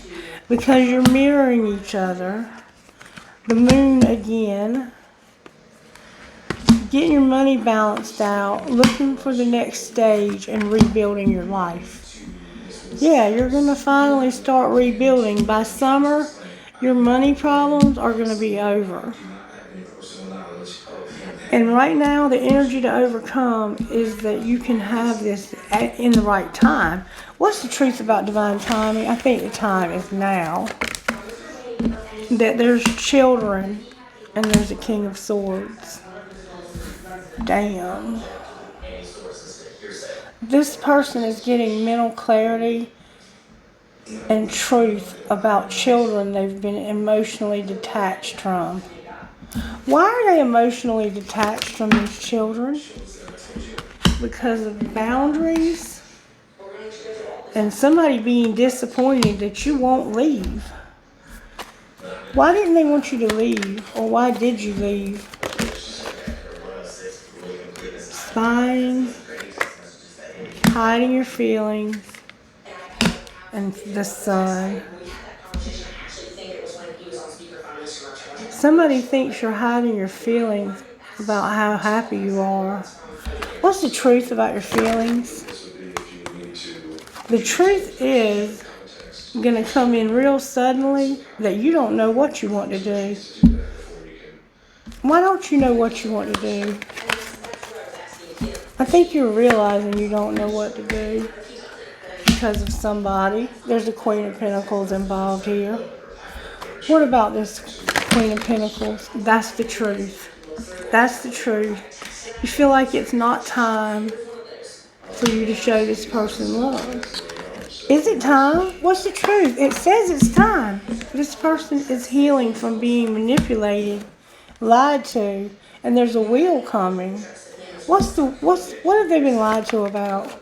Because you're mirroring each other. The Moon again. Getting your money balanced out, looking for the next stage and rebuilding your life. Yeah, you're going to finally start rebuilding. By summer, your money problems are going to be over. And right now, the energy to overcome is that you can have this in the right time. What's the truth about divine timing? I think the time is now. That there's children and there's a King of Swords. Damn. This person is getting mental clarity and truth about children they've been emotionally detached from. Why are they emotionally detached from these children? Because of boundaries and somebody being disappointed that you won't leave. Why didn't they want you to leave? Or why did you leave? Spying, hiding your feelings, and the Sun. Somebody thinks you're hiding your feelings about how happy you are. What's the truth about your feelings? The truth is going to come in real suddenly that you don't know what you want to do. Why don't you know what you want to do? I think you're realizing you don't know what to do because of somebody. There's a Queen of Pentacles involved here. What about this Queen of Pentacles? That's the truth. That's the truth. You feel like it's not time for you to show this person love. Is it time? What's the truth? It says it's time. This person is healing from being manipulated, lied to, and there's a wheel coming. What have they been lied to about?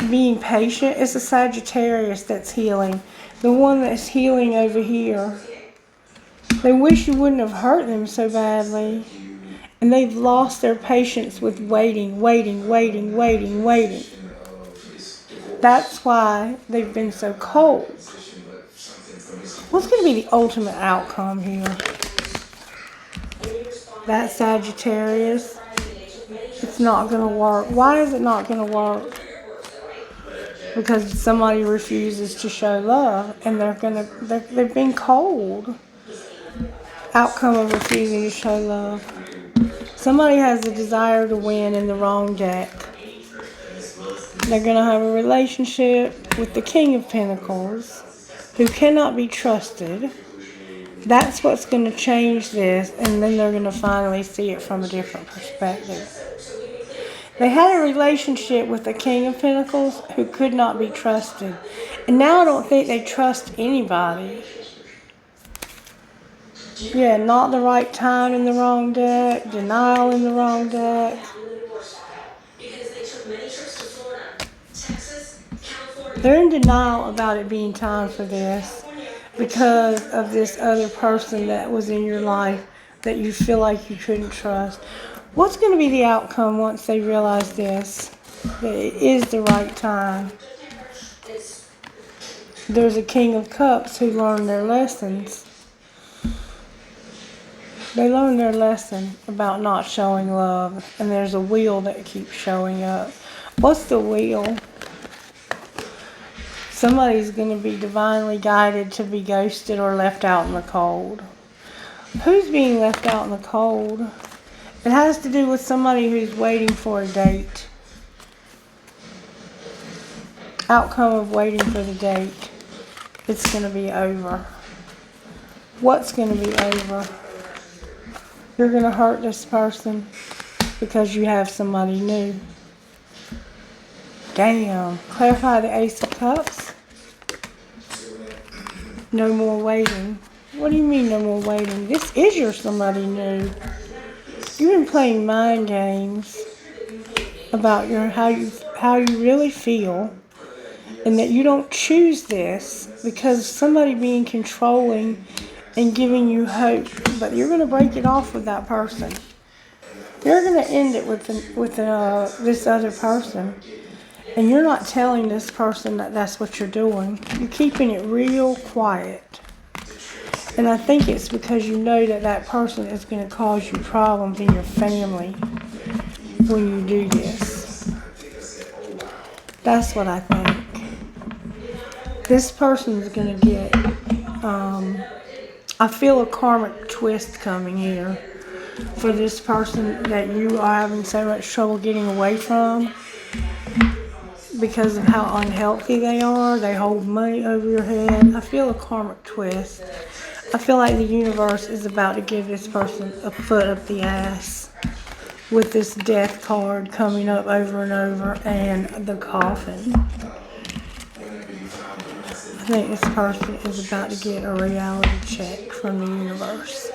Being patient. It's a Sagittarius that's healing. The one that's healing over here. They wish you wouldn't have hurt them so badly. And they've lost their patience with waiting. That's why they've been so cold. What's going to be the ultimate outcome here? That Sagittarius, it's not going to work. Why is it not going to work? Because somebody refuses to show love and they've been cold. Outcome of refusing to show love. Somebody has a desire to win in the wrong deck. They're going to have a relationship with the King of Pentacles who cannot be trusted. That's what's going to change this, and then they're going to finally see it from a different perspective. They had a relationship with the King of Pentacles who could not be trusted. And now I don't think they trust anybody. Yeah, not the right time in the wrong deck, denial in the wrong deck. They're in denial about it being time for this because of this other person that was in your life that you feel like you couldn't trust. What's going to be the outcome once they realize this? That it is the right time. There's a King of Cups who learned their lessons. They learned their lesson about not showing love, and there's a wheel that keeps showing up. What's the wheel? Somebody's going to be divinely guided to be ghosted or left out in the cold. Who's being left out in the cold? It has to do with somebody who's waiting for a date. Outcome of waiting for the date. It's going to be over. What's going to be over? You're going to hurt this person because you have somebody new. Damn. Clarify the Ace of Cups. No more waiting. What do you mean no more waiting? This is your somebody new. You've been playing mind games about how you really feel, and that you don't choose this because of somebody being controlling and giving you hope, but you're going to break it off with that person. You're going to end it with this other person, and you're not telling this person that that's what you're doing. You're keeping it real quiet, and I think it's because you know that that person is going to cause you problems in your family when you do this. That's what I think. This person's going to get... I feel a karmic twist coming here for this person that you are having so much trouble getting away from because of how unhealthy they are. They hold money over your head. I feel a karmic twist. I feel like the universe is about to give this person a foot up the ass with this death card coming up over and over and the coffin. I think this person is about to get a reality check from the universe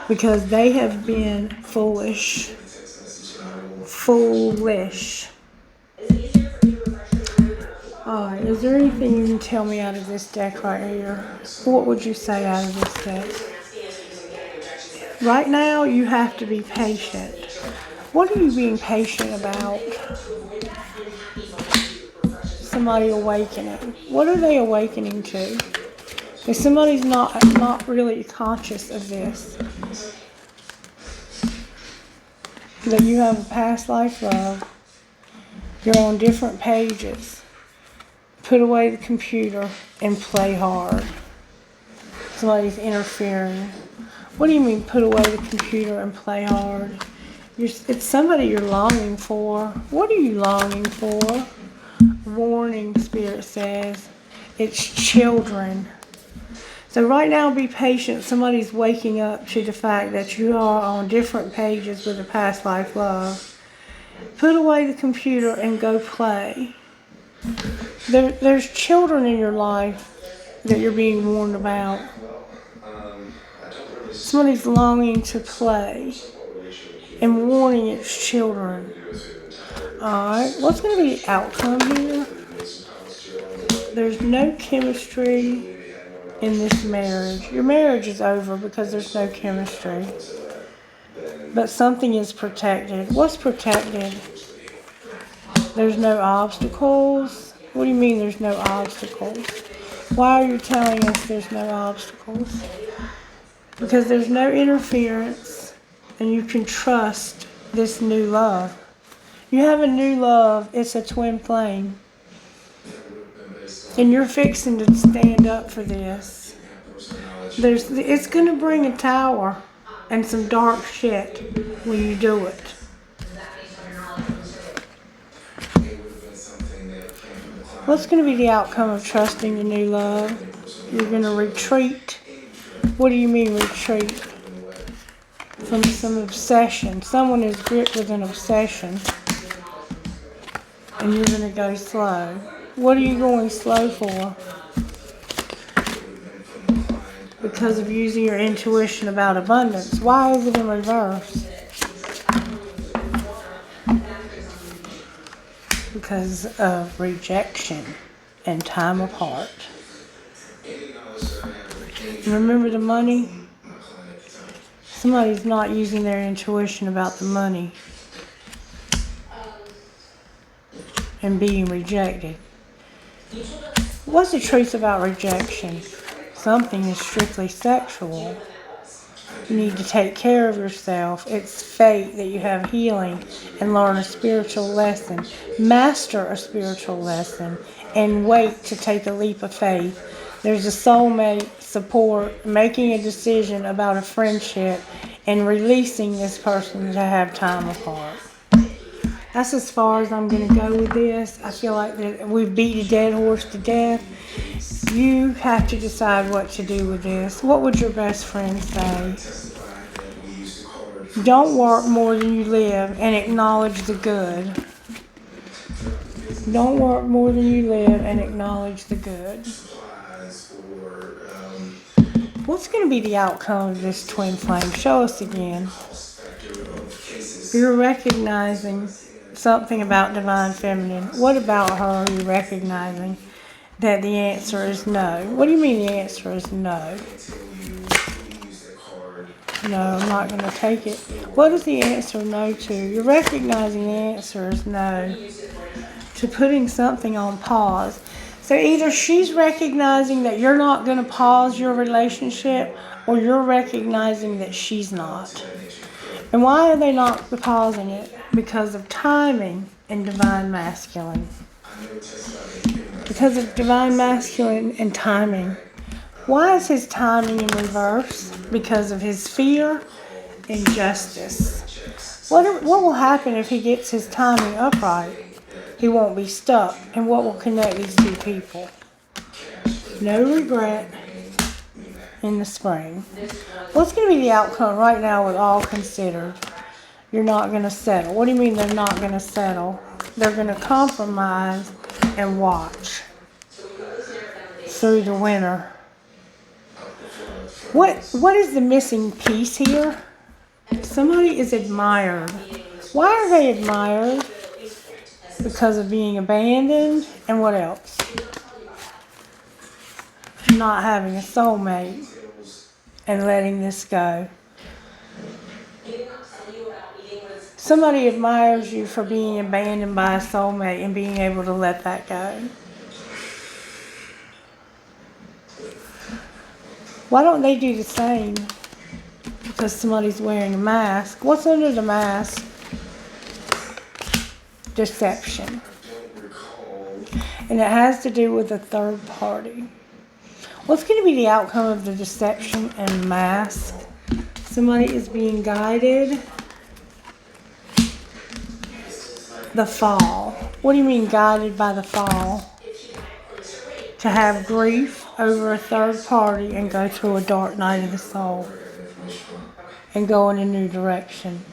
because they have been foolish. Foolish. Alright, is there anything you can tell me out of this deck right here? What would you say out of this deck? Right now, you have to be patient. What are you being patient about? Somebody awakening. What are they awakening to? If somebody's not really conscious of this, that you have a past life love, you're on different pages. Put away the computer and play hard. Somebody's interfering. What do you mean put away the computer and play hard? It's somebody you're longing for. What are you longing for? Warning, Spirit says. It's children. So right now, be patient. Somebody's waking up to the fact that you are on different pages with a past life love. Put away the computer and go play. There's children in your life that you're being warned about. Somebody's longing to play and warning its children. Alright, what's going to be the outcome here? There's no chemistry in this marriage. Your marriage is over because there's no chemistry. But something is protected. What's protected? There's no obstacles. What do you mean there's no obstacles? Why are you telling us there's no obstacles? Because there's no interference and you can trust this new love. You have a new love. It's a twin flame. And you're fixing to stand up for this. It's going to bring a tower and some dark shit when you do it. What's going to be the outcome of trusting the new love? You're going to retreat. What do you mean retreat? From some obsession. Someone is gripped with an obsession. And you're going to go slow. What are you going slow for? Because of using your intuition about abundance. Why is it in reverse? Because of rejection and time apart. Remember the money? Somebody's not using their intuition about the money and being rejected. What's the truth about rejection? Something is strictly sexual. You need to take care of yourself. It's fate that you have healing and learn a spiritual lesson. Master a spiritual lesson and wait to take a leap of faith. There's a soulmate support, making a decision about a friendship and releasing this person to have time apart. That's as far as I'm going to go with this. I feel like that we've beat a dead horse to death. You have to decide what to do with this. What would your best friend say? Don't work more than you live and acknowledge the good. Don't work more than you live and acknowledge the good. What's going to be the outcome of this twin flame? Show us again. You're recognizing something about divine feminine. What about her are you recognizing? That the answer is no. What do you mean the answer is no? No, I'm not going to take it. What is the answer no to? You're recognizing the answer is no to putting something on pause. So either she's recognizing that you're not going to pause your relationship or you're recognizing that she's not. And why are they not pausing it? Because of timing and divine masculine. Because of divine masculine and timing. Why is his timing in reverse? Because of his fear and justice. What will happen if he gets his timing upright? He won't be stuck. And what will connect these two people? No regret in the spring. What's going to be the outcome right now with all considered? You're not going to settle. What do you mean they're not going to settle? They're going to compromise and watch through the winter. What is the missing piece here? Somebody is admired. Why are they admired? Because of being abandoned and what else? Not having a soulmate and letting this go. Somebody admires you for being abandoned by a soulmate and being able to let that go. Why don't they do the same? Because somebody's wearing a mask. What's under the mask? Deception. And it has to do with a third party. What's going to be the outcome of the deception and mask? Somebody is being guided. The fall. What do you mean guided by the fall? To have grief over a third party and go through a dark night of the soul. And go in a new direction.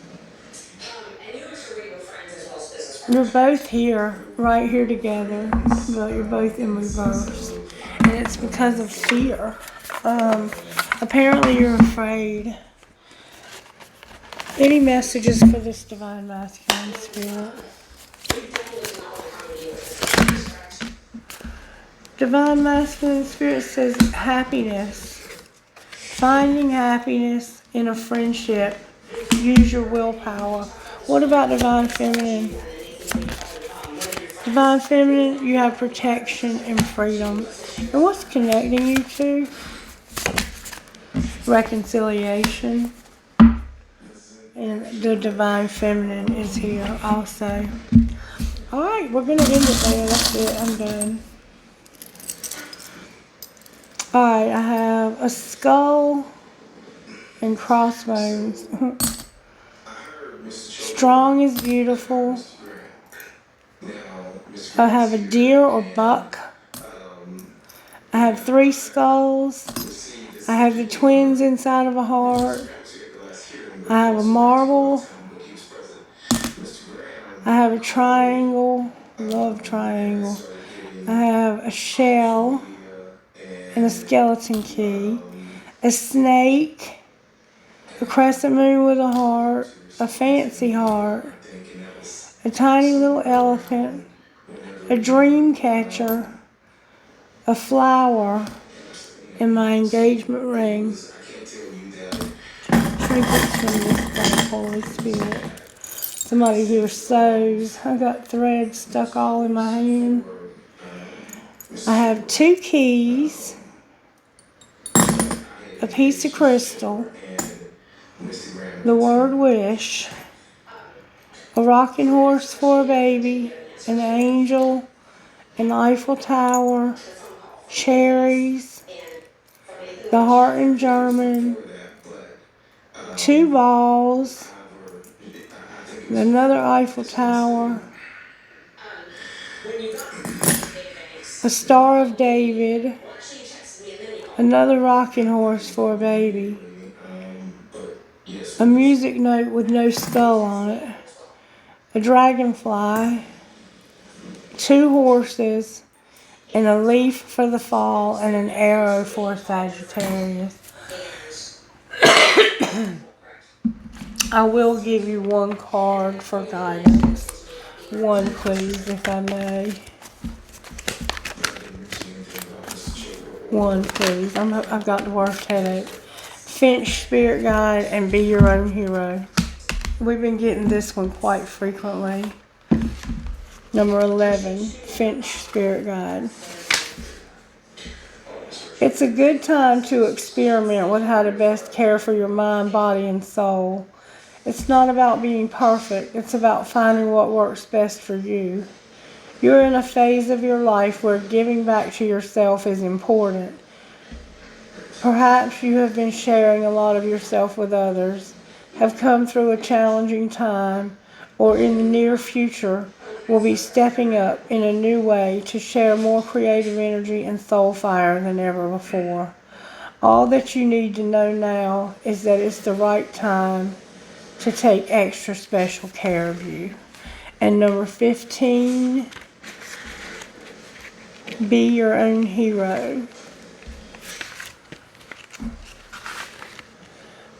You're both here, right here together, but you're both in reverse. And it's because of fear. Apparently you're afraid. Any messages for this divine masculine spirit? Divine masculine spirit says happiness. Finding happiness in a friendship. Use your willpower. What about divine feminine? Divine feminine, you have protection and freedom. And what's connecting you to? Reconciliation. And the divine feminine is here also. Alright, we're going to end it there. That's it. I'm done. Alright, I have a skull and crossbones. Strong is beautiful. I have a deer or buck. I have 3 skulls. I have the twins inside of a heart. I have a marble. I have a triangle Love triangle. started getting I have a shell media and a and skeleton key, a snake, a crescent moon with a heart, a fancy heart, I think, and that was a tiny little elephant, whenever a dream catcher, a flower, and my engagement ring. I can't tell you that Trinkets from this day, Holy Spirit. Somebody here sews. I got thread stuck all in my hand. I have 2 keys, a piece of crystal, the word wish, a rocking horse for a baby, an angel, an Eiffel Tower, cherries, the heart in German, 2 balls, another Eiffel Tower, a Star of David, another rocking horse for a baby, a music note with no skull on it, a dragonfly, 2 horses, and a leaf for the fall, and an arrow for a Sagittarius. I will give you 1 card for guidance. 1, please, if I may. 1, please. I've got the worst headache. Finch Spirit Guide and Be Your Own Hero. We've been getting this one quite frequently. Number 11, Finch Spirit Guide. It's a good time to experiment with how to best care for your mind, body, and soul. It's not about being perfect. It's about finding what works best for you. You're in a phase of your life where giving back to yourself is important. Perhaps you have been sharing a lot of yourself with others, have come through a challenging time, or in the near future will be stepping up in a new way to share more creative energy and soul fire than ever before. All that you need to know now is that it's the right time to take extra special care of you. And number 15, Be Your Own Hero.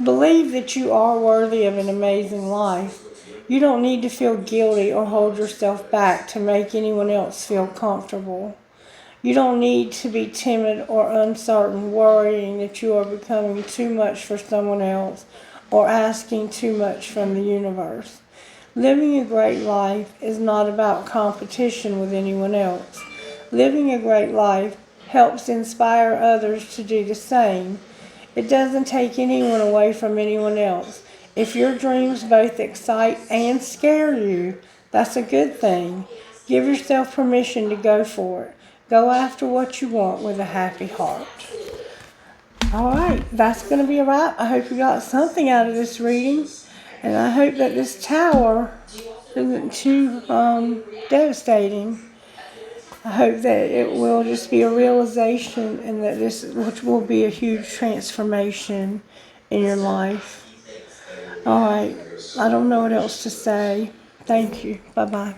Believe that you are worthy of an amazing life. You don't need to feel guilty or hold yourself back to make anyone else feel comfortable. You don't need to be timid or uncertain, worrying that you are becoming too much for someone else or asking too much from the universe. Living a great life is not about competition with anyone else. Living a great life helps inspire others to do the same. It doesn't take anyone away from anyone else. If your dreams both excite and scare you, that's a good thing. Give yourself permission to go for it. Go after what you want with a happy heart. All right, that's going to be a wrap. I hope you got something out of this reading. And I hope that this tower isn't too devastating. I hope that it will just be a realization and that this which will be a huge transformation in your life. All right. I don't know what else to say. Thank you. Bye-bye.